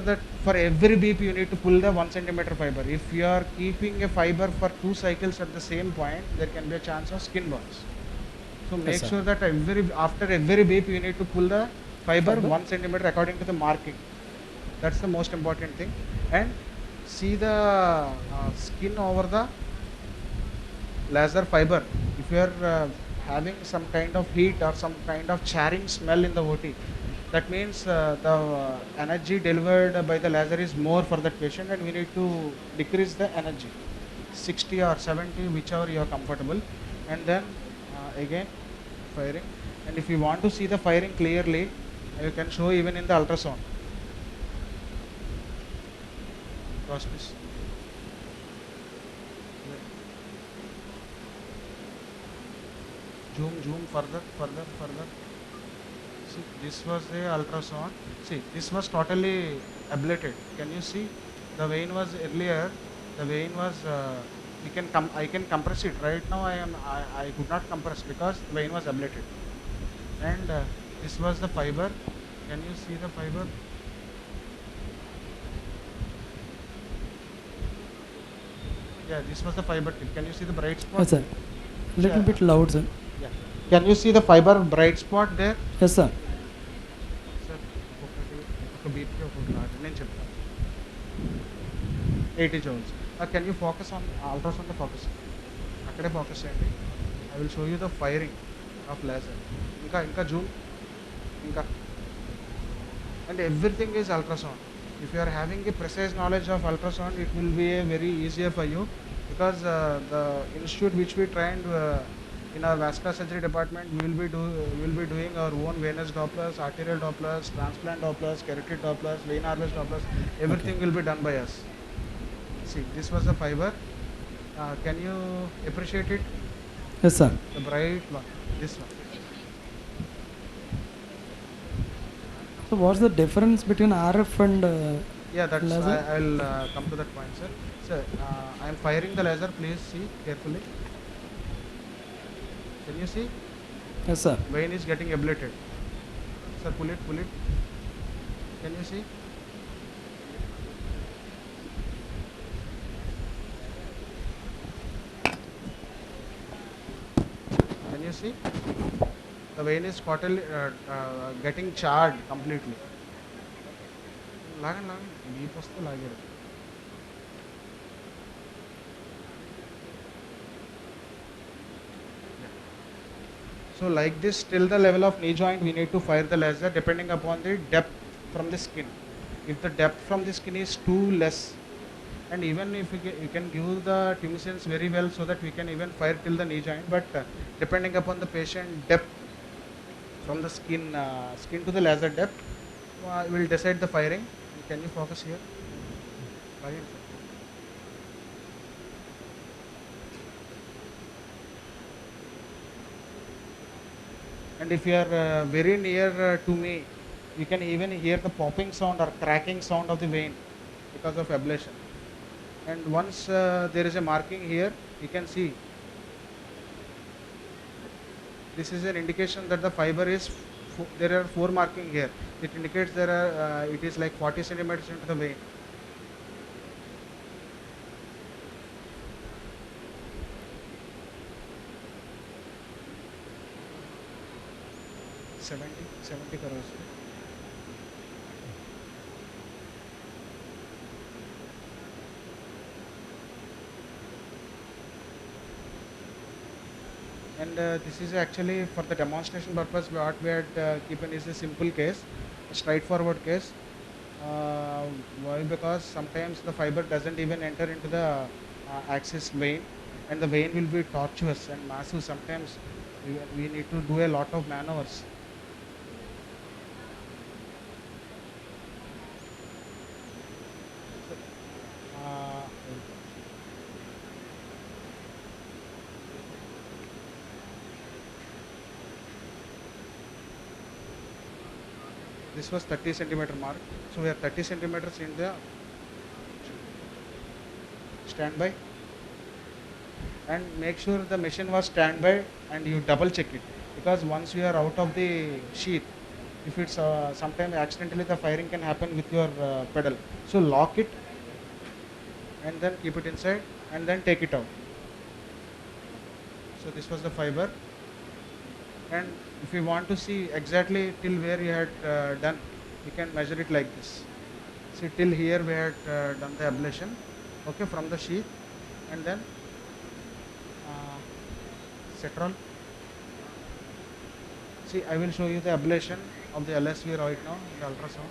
that for every beep you need to pull the 1 centimeter fiber. If you are keeping a fiber for 2 cycles at the same point, there can be a chance of skin burns. So Yes, make sir. sure that after every beep you need to pull the fiber Fiber. 1 centimeter according to the marking. That's the most important thing. And see the skin over the laser fiber. If you are having some kind of heat or some kind of charring smell in the OT, that means the energy delivered by the laser is more for that patient, and we need to decrease the energy 60 or 70, whichever you are comfortable. And then again firing. And if you want to see the firing clearly, you can show even in the ultrasound. Cross this. Zoom further. See, this was the ultrasound. See, this was totally ablated. Can you see? The vein was earlier. The vein was. I can compress it right now. I could not compress because the vein was ablated. And this was the fiber. Can you see the fiber? Yeah, this was the fiber tip. Can you see the bright spot? Yes, sir. Little bit loud, sir. Yeah. Can you see the fiber bright spot there? Yes, sir. Sir, ఒక beat కి ఒక నాటి నేను చెప్తాను 80 joules. Can you focus on ultrasound? Focus. అక్కడే focus చేయండి. I will show you the firing of laser. ఇంకా zoom. And everything is ultrasound. If you are having a precise knowledge of ultrasound, it will be a very easier for you, because the institute which we trained in our vascular surgery department, we will be doing our own venous Dopplers, arterial Dopplers, transplant Dopplers, carotid Dopplers, vein harvest Dopplers. Everything will be done by us. See, this was the fiber. Can you appreciate it? Yes, sir. The bright one, this one. So what's the difference between RF and Yeah, that's laser? I'll come to that point, sir. Sir, I am firing the laser. Please see carefully. Can you see? Yes, sir. Vein is getting ablated. Sir, pull it. Can you see? Can you see? The vein is totally getting charred completely. లాగండి deep వస్తే లాగారు. So like this, till the level of knee joint, we need to fire the laser depending upon the depth from the skin. If the depth from the skin is too less, and even if you can give the tumescence very well, so that we can even fire till the knee joint, but depending upon the patient depth from the skin to the laser depth, will decide the firing. Can you focus here? Fire. And if you are very near to me, you can even hear the popping sound or cracking sound of the vein because of ablation. And once there is a marking here, you can see this is an indication that the fiber is there are 4 marking here. It indicates there are it is like 40 centimeters into the vein. Seventy crores. And this is actually for the demonstration purpose. What we had given is a simple case, a straightforward case. Why? Because sometimes the fiber doesn't even enter into the axis vein, and the vein will be tortuous and massive. Sometimes we need to do a lot of maneuvers. This was 30 centimeter mark. So we have 30 centimeters in the standby. and make sure the machine was standby and you double check it, because once you are out of the sheath, if it's sometimes accidentally the firing can happen with your pedal. So lock it and then keep it inside and then take it out. So this was the fiber, and if you want to see exactly till where you had done, you can measure it like this. See, till here we had done the ablation, okay, from the sheath, and then Cetrol. See, I will show you the ablation of the LSV right now in the ultrasound.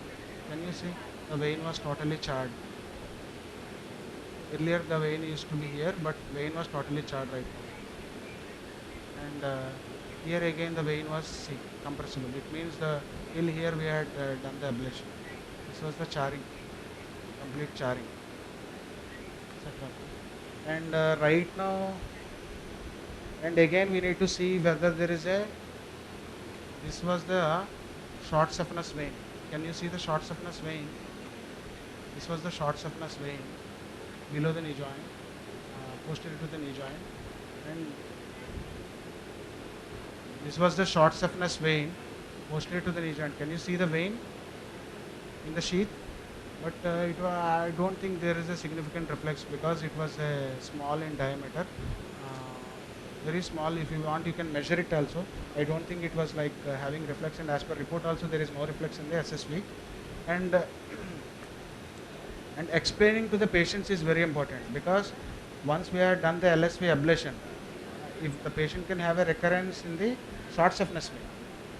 Can you see the vein was totally charred? Earlier the vein used to be here, but vein was totally charred right now. And here again the vein was compressible. It means the till here we had done the ablation. This was the charring, complete charring. And right now, and again we need to see whether there is a, this was the short saphenous vein. Can you see the short saphenous vein? This was the short saphenous vein below the knee joint, posterior to the knee joint, and this was the short saphenous vein posterior to the knee joint. Can you see the vein in the sheath? But I don't think there is a significant reflex because it was small in diameter, very small. If you want, you can measure it also. I don't think it was like having reflex, and as per report also there is no reflex in the SSV. And and explaining to the patients is very important, because once we have done the LSV ablation, if the patient can have a recurrence in the short saphenous vein,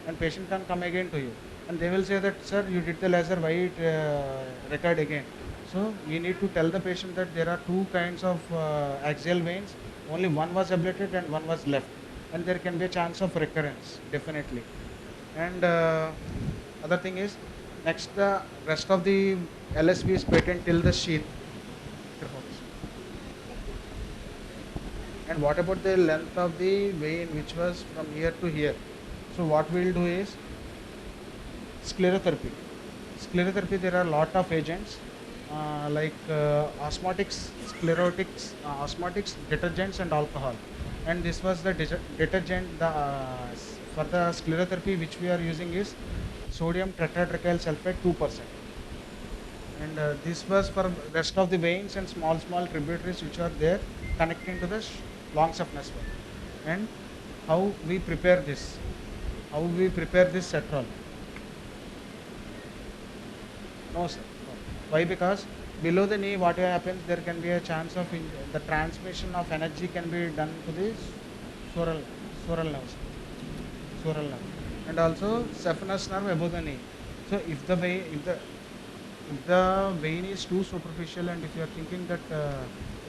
and patient can come again to you, and they will say that, sir, you did the laser, why it recurred again? So we need to tell the patient that there are two kinds of axial veins. Only one was ablated and one was left, and there can be a chance of recurrence, definitely. And other thing is, next the rest of the LSV is patent till the sheath. And what about the length of the vein, which was from here to here? So what we will do is sclerotherapy. Sclerotherapy, there are a lot of agents like osmotics, sclerotics, osmotics, detergents and alcohol. And this was the detergent for the sclerotherapy which we are using is sodium tetradrachyl sulfate 2%. And this was for rest of the veins and small tributaries which are there connecting to the long saphenous vein. And how we prepare this? How we prepare this Cetrol? No, sir. No. Why? Because below the knee, what happens? There can be a chance of the transmission of energy can be done to the sural nerves, sural nerve, and also saphenous nerve above the knee. So if the vein, if the vein is too superficial, and if you are thinking that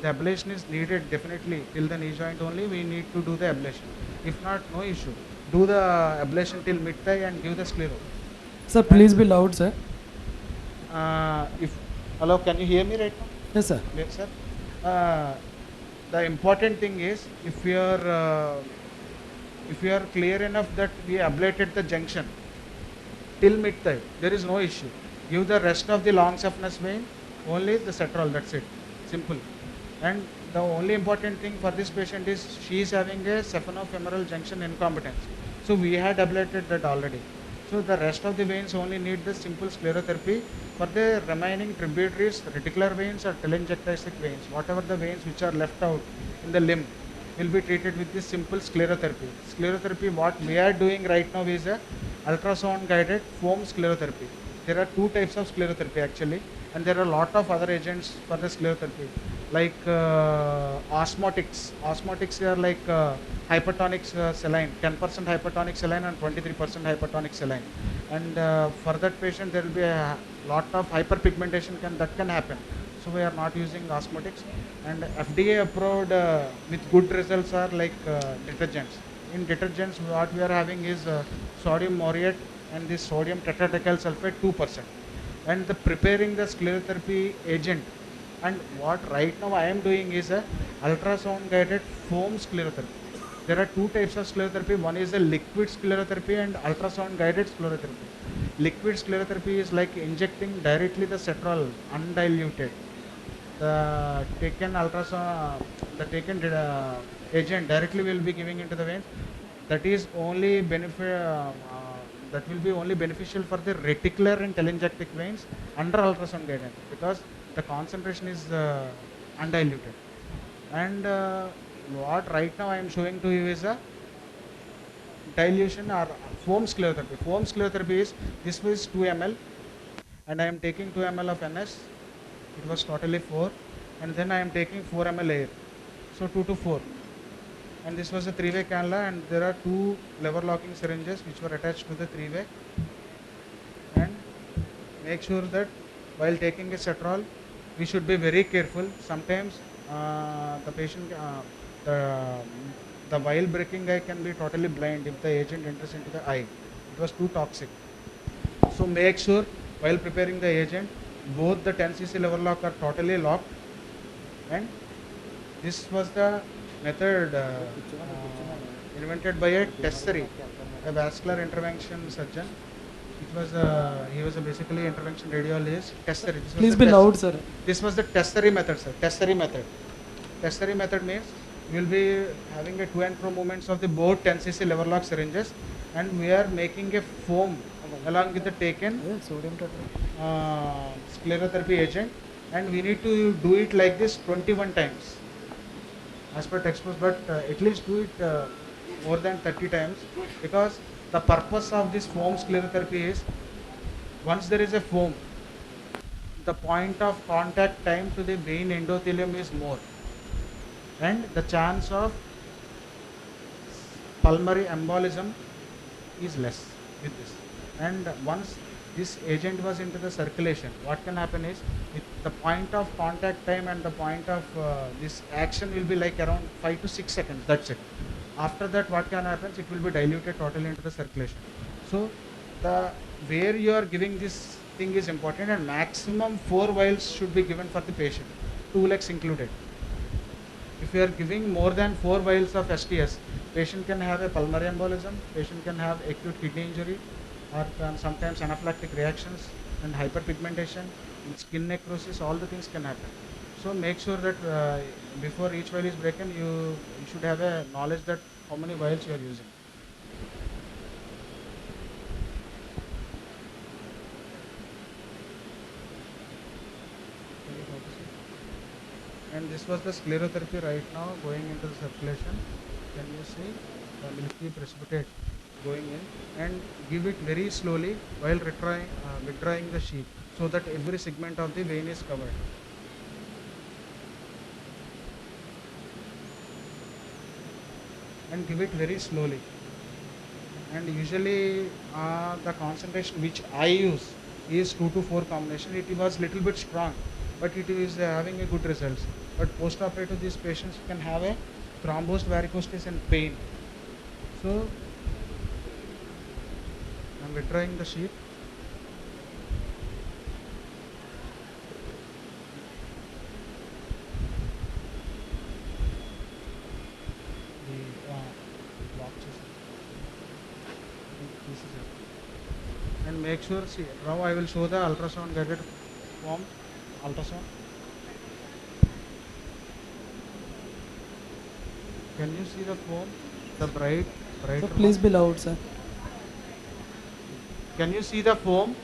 the ablation is needed definitely till the knee joint only, we need to do the ablation. If not, no issue. Do the ablation till mid thigh and give the sclero. Sir, please be loud, sir. Hello, can you hear me right now? Yes, sir. Yes, sir. The important thing is if you are clear enough that we ablated the junction till mid thigh, there is no issue. Give the rest of the long saphenous vein, only the Cetrol, that's it. Simple. And the only important thing for this patient is she is having a saphenofemoral junction incompetence. So we had ablated that already. So the rest of the veins only need the simple sclerotherapy. For the remaining tributaries, reticular veins or telangiectasic veins, whatever the veins which are left out in the limb will be treated with this simple sclerotherapy. Sclerotherapy, what we are doing right now is a ultrasound guided foam sclerotherapy. There are two types of sclerotherapy actually, and there are a lot of other agents for the sclerotherapy, like osmotics. Osmotics are like hypertonic saline, 10% hypertonic saline and 23% hypertonic saline. And for that patient, there will be a lot of hyperpigmentation that can happen. So we are not using osmotics. And FDA approved with good results are like detergents. In detergents, what we are having is sodium muriate and this sodium tetradrachyl sulfate 2%. And the preparing the sclerotherapy agent, and what right now I am doing is a ultrasound guided foam sclerotherapy. There are two types of sclerotherapy. One is a liquid sclerotherapy and ultrasound guided sclerotherapy. Liquid sclerotherapy is like injecting directly the Cetrol undiluted, the taken ultrasound, the taken agent directly will be giving into the veins. That is only that will be only beneficial for the reticular and telangiectatic veins under ultrasound guidance, because the concentration is undiluted. And what right now I am showing to you is a dilution or foam sclerotherapy. Foam sclerotherapy is, this was 2 ml and I am taking 2 ml of NS. It was totally 4, and then I am taking 4 ml air. So 2 to 4. And this was a 3-way cannula, and there are 2 lever locking syringes which were attached to the 3-way. And make sure that while taking a cetrol, we should be very careful. Sometimes the patient, the while breaking eye can be totally blind if the agent enters into the eye. It was too toxic. So make sure while preparing the agent, both the 10 cc lever lock are totally locked. And this was the method invented by a Tessari, a vascular intervention surgeon. It was he was a basically intervention radiologist. Tessari. Please be loud, sir. This was the Tessari method, sir. Tessari method. Tessari method means we will be having a to and fro movements of the both 10 cc lever lock syringes, and we are making a foam along with the taken sclerotherapy agent, and we need to do it like this 21 times as per textbooks, but at least do it more than 30 times, because the purpose of this foam sclerotherapy is, once there is a foam, the point of contact time to the vein endothelium is more, and the chance of pulmonary embolism is less with this. And once this agent was into the circulation, what can happen is, the point of contact time and the point of this action will be like around 5 to 6 seconds, that's it. After that, what can happen, it will be diluted totally into the circulation. So the where you are giving this thing is important, and maximum 4 vials should be given for the patient, 2 legs included. If you are giving more than 4 vials of STS, patient can have a pulmonary embolism, patient can have acute kidney injury, or sometimes anaphylactic reactions and hyperpigmentation, and skin necrosis, all the things can happen. So make sure that before each vial is broken, you should have a knowledge that how many vials you are using. And this was the sclerotherapy right now going into the circulation. Can you see the milky precipitate going in, and give it very slowly while withdrawing the sheath, so that every segment of the vein is covered. And give it very slowly. And usually the concentration which I use is 2 to 4 combination. It was little bit strong, but it is having a good results. But post-operative, these patients can have a thrombosed varicosities and pain. So I am withdrawing the sheath. And make sure, see, now I will show the ultrasound guided form, ultrasound. Can you see the form, the bright So please be loud, sir. Can you see the foam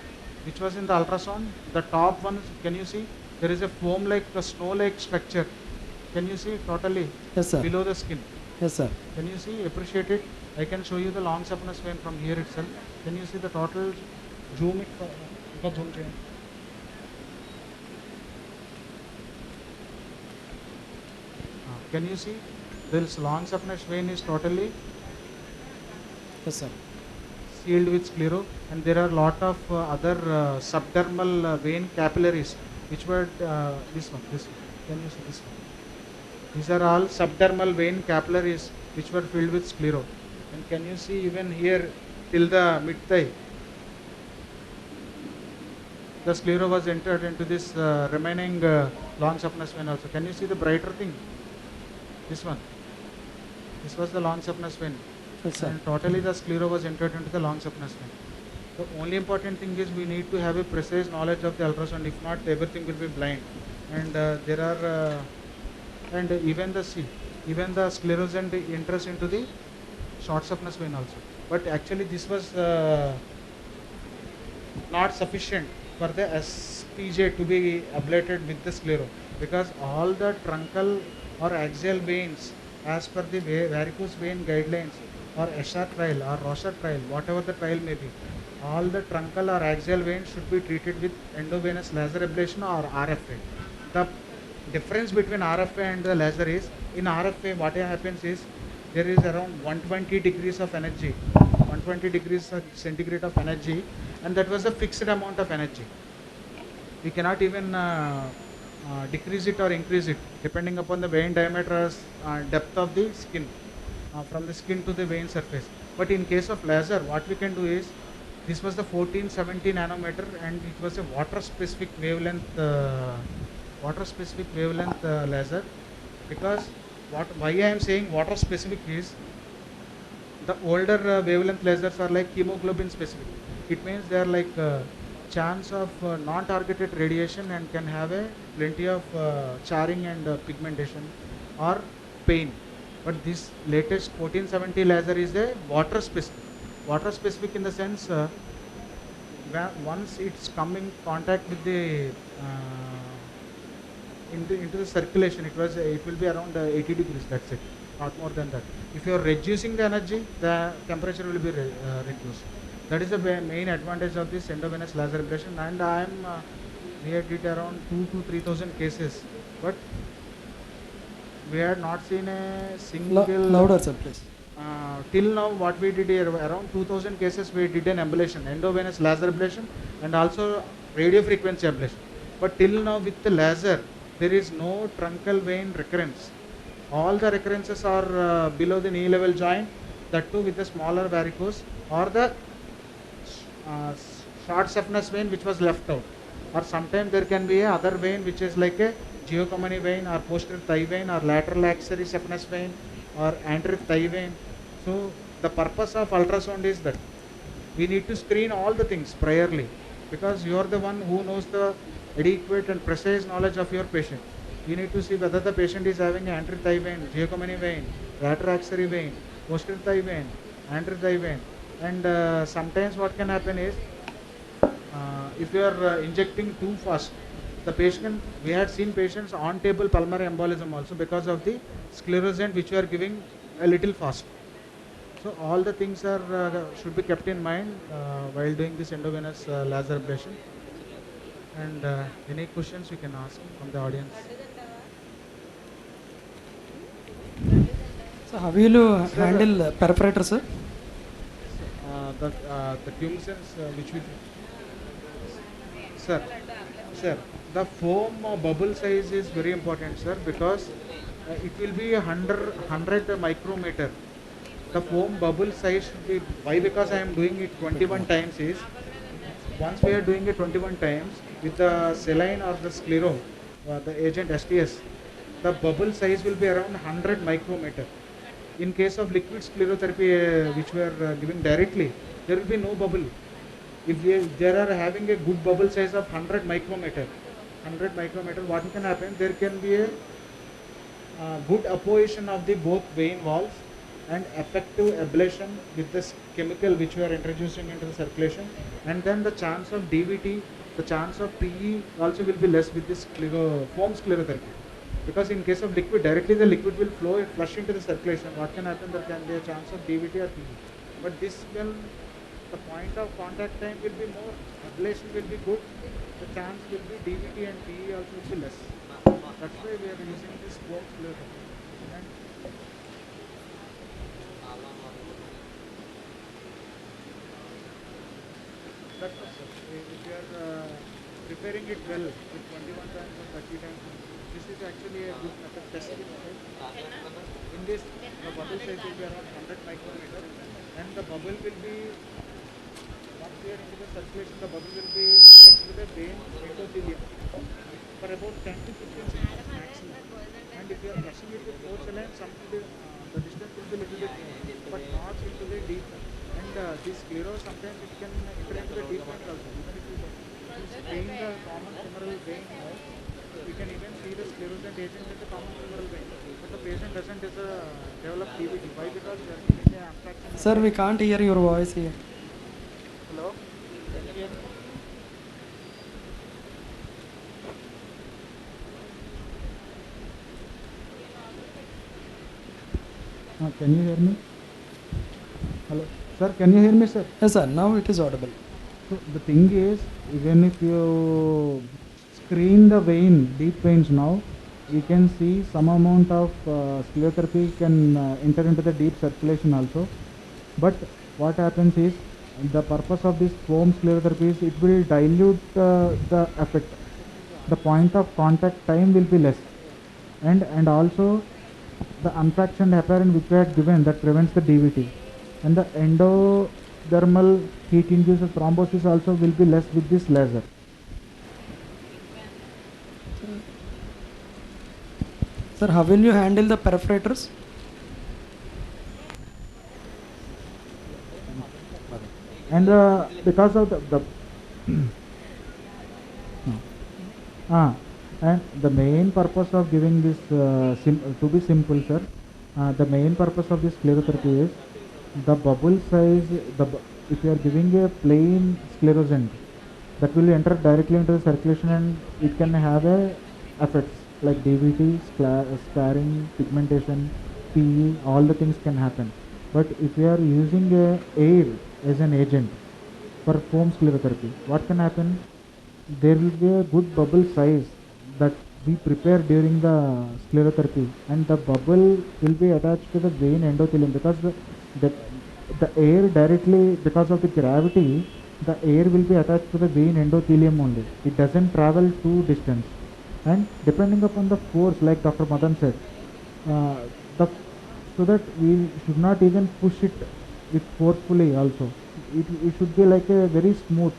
which was in the ultrasound? The top one, can you see? There is a foam like a snow-like structure. Can you see totally? Yes, sir. Below the skin. Yes, sir. Can you see? Appreciate it. I can show you the long saphenous vein from here itself. Can you see the total zoom? Zoom change. Can you see? This long saphenous vein is totally Yes, sir. sealed with sclero, and there are a lot of other subdermal vein capillaries which were this one. Can you see this one? These are all subdermal vein capillaries which were filled with sclero. And can you see even here till the mid thigh, the sclero was entered into this remaining long saphenous vein also. Can you see the brighter thing? This one. This was the long saphenous vein. Yes, sir. And totally the sclero was entered into the long saphenous vein. The only important thing is we need to have a precise knowledge of the ultrasound. If not, everything will be blind. And there are and even the sclerosant enters into the short surface vein also. But actually, this was not sufficient for the SPJ to be ablated with the sclero, because all the truncal or axial veins, as per the varicose vein guidelines or SR trial or Rosser trial, whatever the trial may be, all the truncal or axial veins should be treated with endovenous laser ablation or RFA. The difference between RFA and the laser is, in RFA what happens is, there is around 120 degrees of energy, 120 degrees centigrade of energy, and that was a fixed amount of energy. We cannot even decrease it or increase it depending upon the vein diameter, depth of the skin, from the skin to the vein surface. But in case of laser, what we can do is, this was the 1470 nanometer, and it was a water specific wavelength laser. Because why I am saying water specific is, the older wavelength lasers are like hemoglobin specific. It means they are like chance of non-targeted radiation and can have a plenty of charring and pigmentation or pain. But this latest 1470 laser is a water specific. Water specific in the sense, once it's come in contact with the into the circulation, it will be around 80 degrees. That's it, not more than that. If you are reducing the energy, the temperature will be reduced. That is the main advantage of this endovenous laser ablation. And we had did around 2 to 3,000 cases, but we had not seen a single. Louder, sir, please. Till now, what we did here, around 2,000 cases, we did an ablation, endovenous laser ablation, and also radio frequency ablation. But till now, with the laser, there is no truncal vein recurrence. All the recurrences are below the knee level joint, that too with the smaller varicose, or the short saphenous vein which was left out. Or sometimes there can be a other vein which is like a Giacometti vein, or posterior thigh vein, or lateral axillary saphenous vein, or anterior thigh vein. So the purpose of ultrasound is that we need to screen all the things priorly, because you are the one who knows the adequate and precise knowledge of your patient. You need to see whether the patient is having an anterior thigh vein, Giacometti vein, lateral axillary vein, posterior thigh vein, anterior thigh vein. And sometimes what can happen is, if you are injecting too fast, the patient, we had seen patients on table pulmonary embolism also because of the sclerosant which you are giving a little fast. So all the things are should be kept in mind while doing this endovenous laser ablation. And any questions you can ask from the audience. So how will you handle perforator, sir? The tumescence which we, sir, the foam bubble size is very important, sir, because it will be 100 micrometer. The foam bubble size should be, why? Because I am doing it 21 times is, once we are doing it 21 times with the saline or the sclero, the agent STS, the bubble size will be around 100 micrometer. In case of liquid sclerotherapy which we are giving directly, there will be no bubble. If they are having a good bubble size of 100 micrometer, what can happen? There can be a good apposition of the both vein walls and effective ablation with this chemical which we are introducing into the circulation, and then the chance of DVT, the chance of PE also will be less with this foam sclerotherapy. Because in case of liquid, directly the liquid will flow, flush into the circulation. What can happen? There can be a chance of DVT or PE. But this will, the point of contact time will be more, ablation will be good, the chance will be DVT and PE also will be less. That's why we are using this foam sclerotherapy. That's what, sir. If you are preparing it well with 21 times or 30 times, this is actually a good method, testing method. In this, the bubble size will be around 100 micrometer, and the bubble will be, once we are into the circulation, the bubble will be attached to the vein endothelium for about 10 to 15 centimeters maximum. And if you are crushing it with 4 saline, the distance will be little bit more, but not into the deep. And this sclero sometimes it can enter into the deep veins also. Even if you strain the common femoral vein now, we can even see the sclerosant agent in the common femoral vein. But the patient doesn't develop DVT. Why? Because there is an abstraction. Sir, we can't hear your voice here. Hello? Can you hear me? Can you hear me? Hello? Sir, can you hear me, sir? Yes, sir. Now it is audible. So the thing is, even if you screen the vein, deep veins now, we can see some amount of sclerotherapy can enter into the deep circulation also. But what happens is, the purpose of this foam sclerotherapy is it will dilute the effect. The point of contact time will be less. And also the unfractioned heparin which we had given that prevents the DVT. And the endodermal heat-induced thrombosis also will be less with this laser. Sir, how will you handle the perforators? And because of and the main purpose of giving this, to be simple, sir, the main purpose of this sclerotherapy is the bubble size. If you are giving a plain sclerosant, that will enter directly into the circulation and it can have effects like DVT, scarring, pigmentation, PE, all the things can happen. But if you are using air as an agent for foam sclerotherapy, what can happen? There will be a good bubble size that we prepare during the sclerotherapy, and the bubble will be attached to the vein endothelium because the air directly, because of the gravity, the air will be attached to the vein endothelium only. It doesn't travel too distance. And depending upon the force, like Dr. Madan said, so that we should not even push it with forcefully also. It should be like a very smooth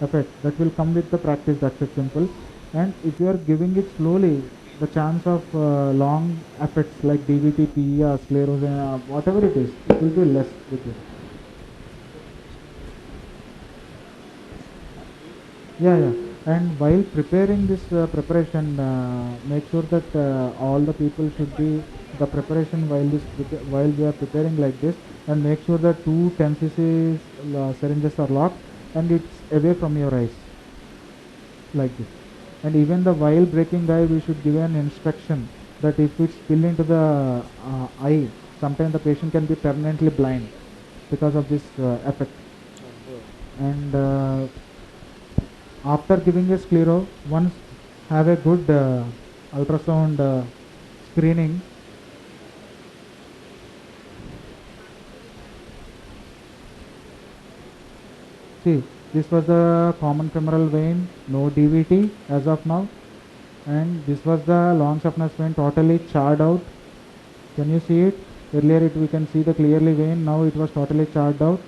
effect that will come with the practice. That's it, simple. And if you are giving it slowly, the chance of long effects like DVT, PE, or sclerosis, whatever it is, it will be less with it. Yeah. And while preparing this preparation, make sure that all the people should be the preparation while we are preparing like this, and make sure that 2 10cc syringes are locked and it's away from your eyes like this. And even the while breaking eye, we should give an instruction that if it spill into the eye, sometimes the patient can be permanently blind because of this effect. And after giving a sclero, once have a good ultrasound screening. See, this was the common femoral vein, no DVT as of now, and this was the long saphenous vein totally charred out. Can you see it? Earlier we can see the clearly vein, now it was totally charred out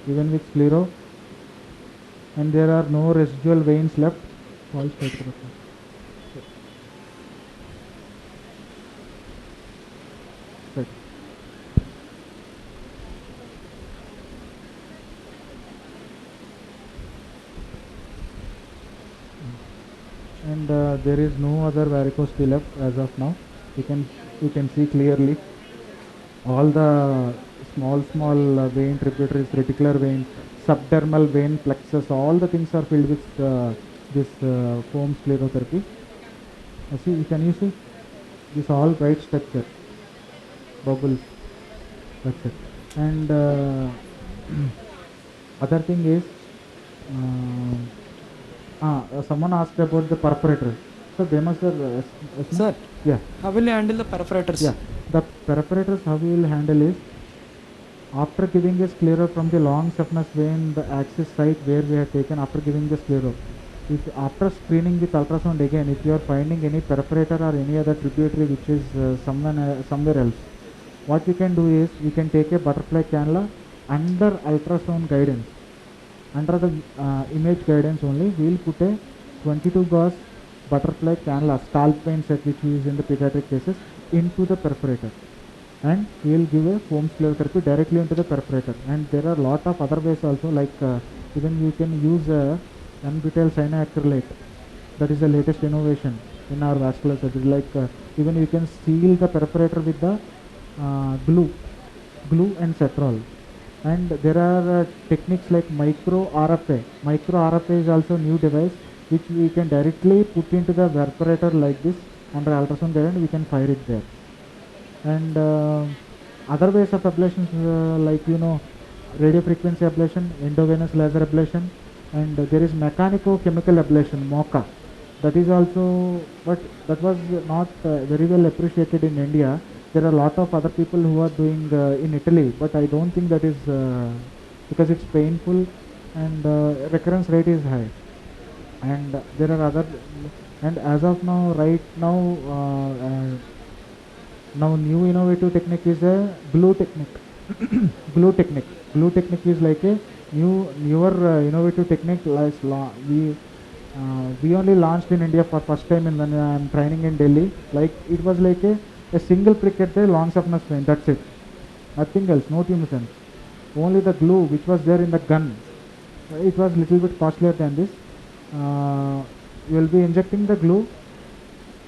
even with sclero, and there are no residual veins left. And there is no other varicose vein left as of now. You can see clearly all the small vein tributaries, reticular vein, subdermal vein plexus, all the things are filled with this foam sclerotherapy. See, can you see this all bright structure, bubbles, that's it. And other thing is someone asked about the perforator. So Bhima sir, sir, yeah, how will you handle the perforators? Yeah, the perforators, how we will handle is, after giving a sclero from the long saphenous vein, the axis site where we have taken after giving the sclero, if after screening with ultrasound again, if you are finding any perforator or any other tributary which is somewhere else, what we can do is we can take a butterfly cannula under ultrasound guidance. Under the image guidance only, we will put a 22 gauge butterfly cannula, scalp vein set which we use in the pediatric cases, into the perforator. and we will give a foam sclerotherapy directly into the perforator. And there are a lot of other ways also, like even you can use n-butyl cyanoacrylate. That is the latest innovation in our vascular surgery. Like even you can seal the perforator with the glue and cetrol. And there are techniques like micro RFA. Micro RFA is also new device which we can directly put into the perforator like this under ultrasound guidance. We can fire it there. And other ways of ablations like radio frequency ablation, endovenous laser ablation, and there is mechanico-chemical ablation, MOCA. That is also, but that was not very well appreciated in India. There are a lot of other people who are doing in Italy, but I don't think that is because it's painful and recurrence rate is high. And there are other, and as of now, right now, now new innovative technique is a glue technique. Glue technique is like a newer innovative technique. Like we only launched in India for first time when I am training in Delhi. Like it was like a single prick at the long saphenous vein. That's it. Nothing else. No tumescence. Only the glue which was there in the gun. It was little bit costlier than this. You will be injecting the glue.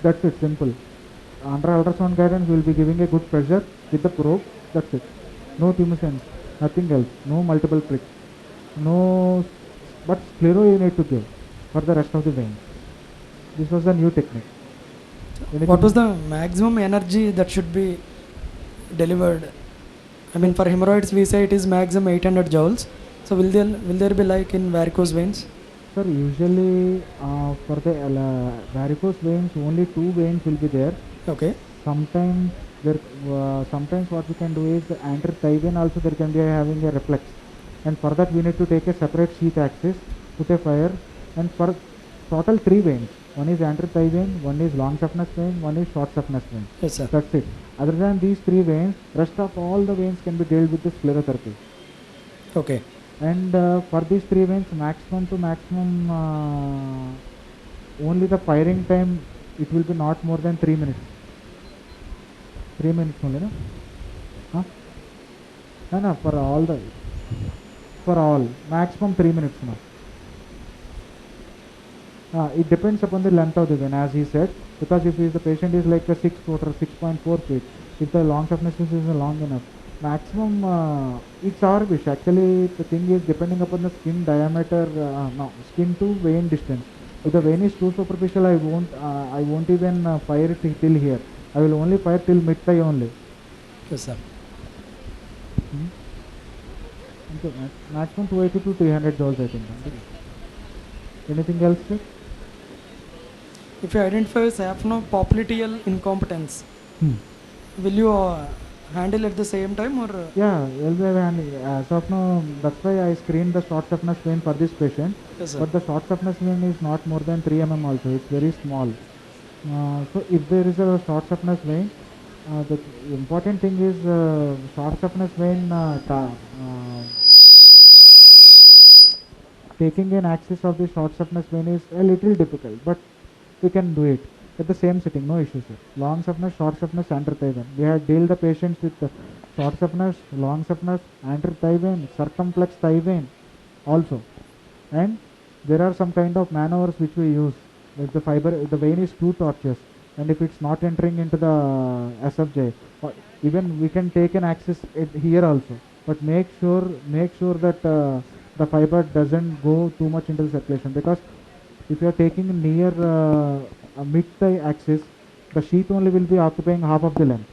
That's it. Simple. Under ultrasound guidance, we will be giving a good pressure with the probe. That's it. No tumescence. Nothing else. No multiple pricks. No. But sclero you need to give for the rest of the veins. This was the new technique. What was the maximum energy that should be delivered? I mean, for hemorrhoids, we say it is maximum 800 joules. So will there be like in varicose veins? Sir, usually for the varicose veins, only 2 veins will be there. Okay. Sometimes sometimes what we can do is the anterior thigh vein also there can be having a reflex, and for that we need to take a separate sheath axis, put a fire, and for total 3 veins. One is anterior thigh vein, one is long saphenous vein, one is short saphenous vein. Yes, sir. That's it. Other than these 3 veins, rest of all the veins can be dealt with the sclerotherapy. Okay. And for these 3 veins, maximum to maximum, only the firing time, it will be not more than 3 minutes. 3 minutes only, no? Huh? No, for all, maximum 3 minutes now. It depends upon the length of the vein, as he said, because if the patient is like a 6 foot or 6.4 feet, if the long saphenous is long enough, maximum, it's our wish. Actually, the thing is depending upon the skin diameter, skin to vein distance. If the vein is too superficial, I won't even fire it till here. I will only fire till mid thigh only. Yes, sir. Maximum 280 to 300 joules, I think. Anything else, sir? If you identify saphenopoppliteal incompetence, will you handle at the same time or? Yeah, will be handling. As of now, that's why I screened the short saphenous vein for this patient. Yes, sir. But the short saphenous vein is not more than 3 mm also. It's very small. So if there is a short saphenous vein, the important thing is short saphenous vein taking an axis of the short saphenous vein is a little difficult, but we can do it at the same sitting, no issues. Long saphenous, short saphenous, anterior thigh vein. We have dealt the patients with short saphenous, long saphenous, anterior thigh vein, circumflex thigh vein also. And there are some kind of maneuvers which we use. If the vein is too tortuous, and if it's not entering into the SFJ, even we can take an axis here also. But make sure that the fiber doesn't go too much into the circulation, because if you are taking near a mid-thigh axis, the sheath only will be occupying half of the length.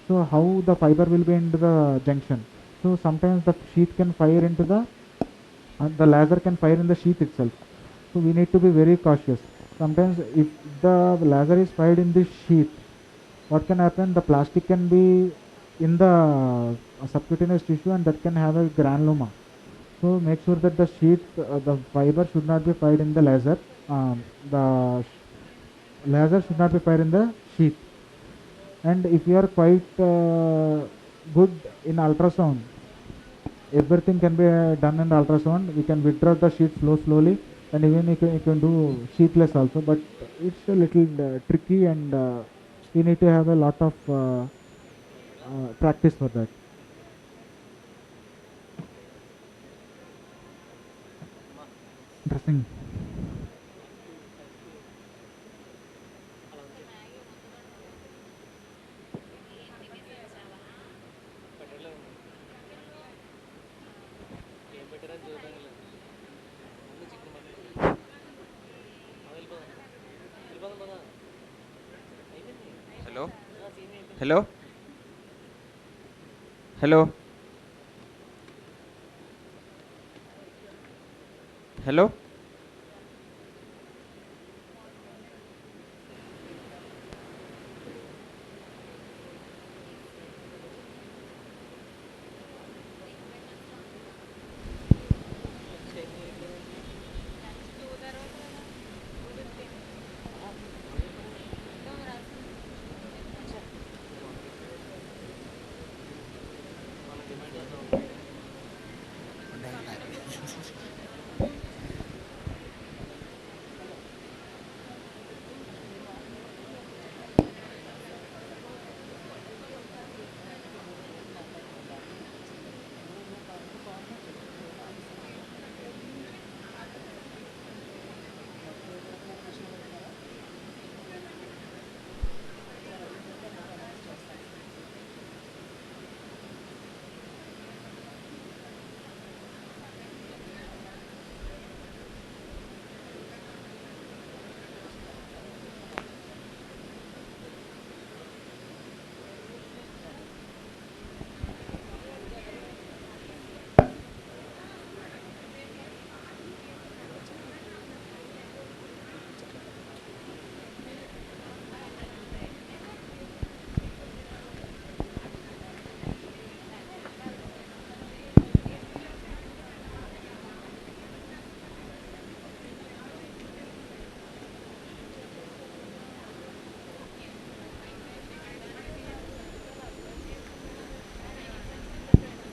So how the fiber will be into the junction? So sometimes the sheath can fire into the laser can fire in the sheath itself. So we need to be very cautious. Sometimes if the laser is fired in this sheath, what can happen? The plastic can be in the subcutaneous tissue, and that can have a granuloma. So make sure that the sheath, the fiber should not be fired in the laser. The laser should not be fired in the sheath. And if you are quite good in ultrasound, everything can be done in the ultrasound. We can withdraw the sheath slowly, and even you can do sheathless also. But it's a little tricky, and you need to have a lot of practice for that. Interesting. Hello? Hello? Hello? Hello?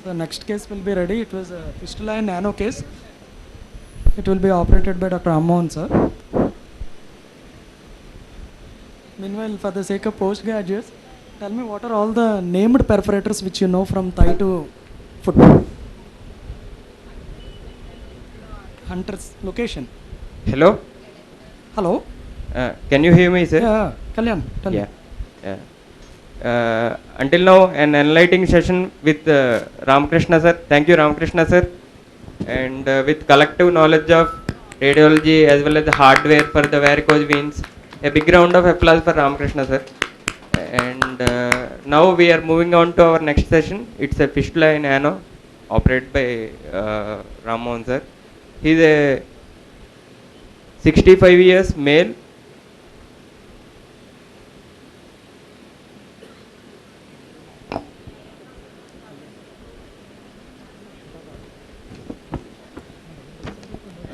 The next case will be ready. It was a fistula and nano case. It will be operated by Dr. Ram Mohan, sir. Meanwhile, for the sake of postgraduates, tell me what are all the named perforators which you know from thigh to foot? Hunter's location. Hello? Hello? Can you hear me, sir? Yeah, Kalyan, tell me. Yeah. Until now, an enlightening session with Ramakrishna sir. Thank you, Ramakrishna sir. And with collective knowledge of radiology as well as the hardware for the varicose veins. A big round of applause for Ramakrishna sir. And now we are moving on to our next session. It's a fistula in nano, operated by Ram Mohan sir. He's a 65 years male.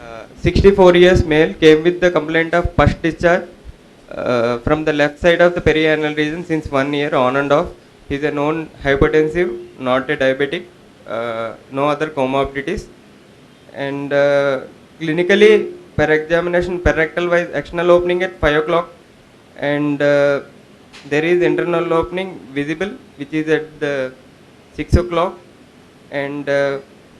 Uh, 64 years male, came with the complaint of pus discharge from the left side of the perianal region since 1 year on and off. He is a known hypertensive, not a diabetic, no other comorbidities. And clinically, per examination, per rectal wise, external opening at 5 o'clock, and there is internal opening visible, which is at the 6 o'clock, and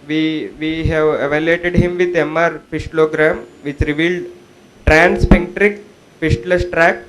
we have evaluated him with MR fistulogram, which revealed transsphincteric fistulous tract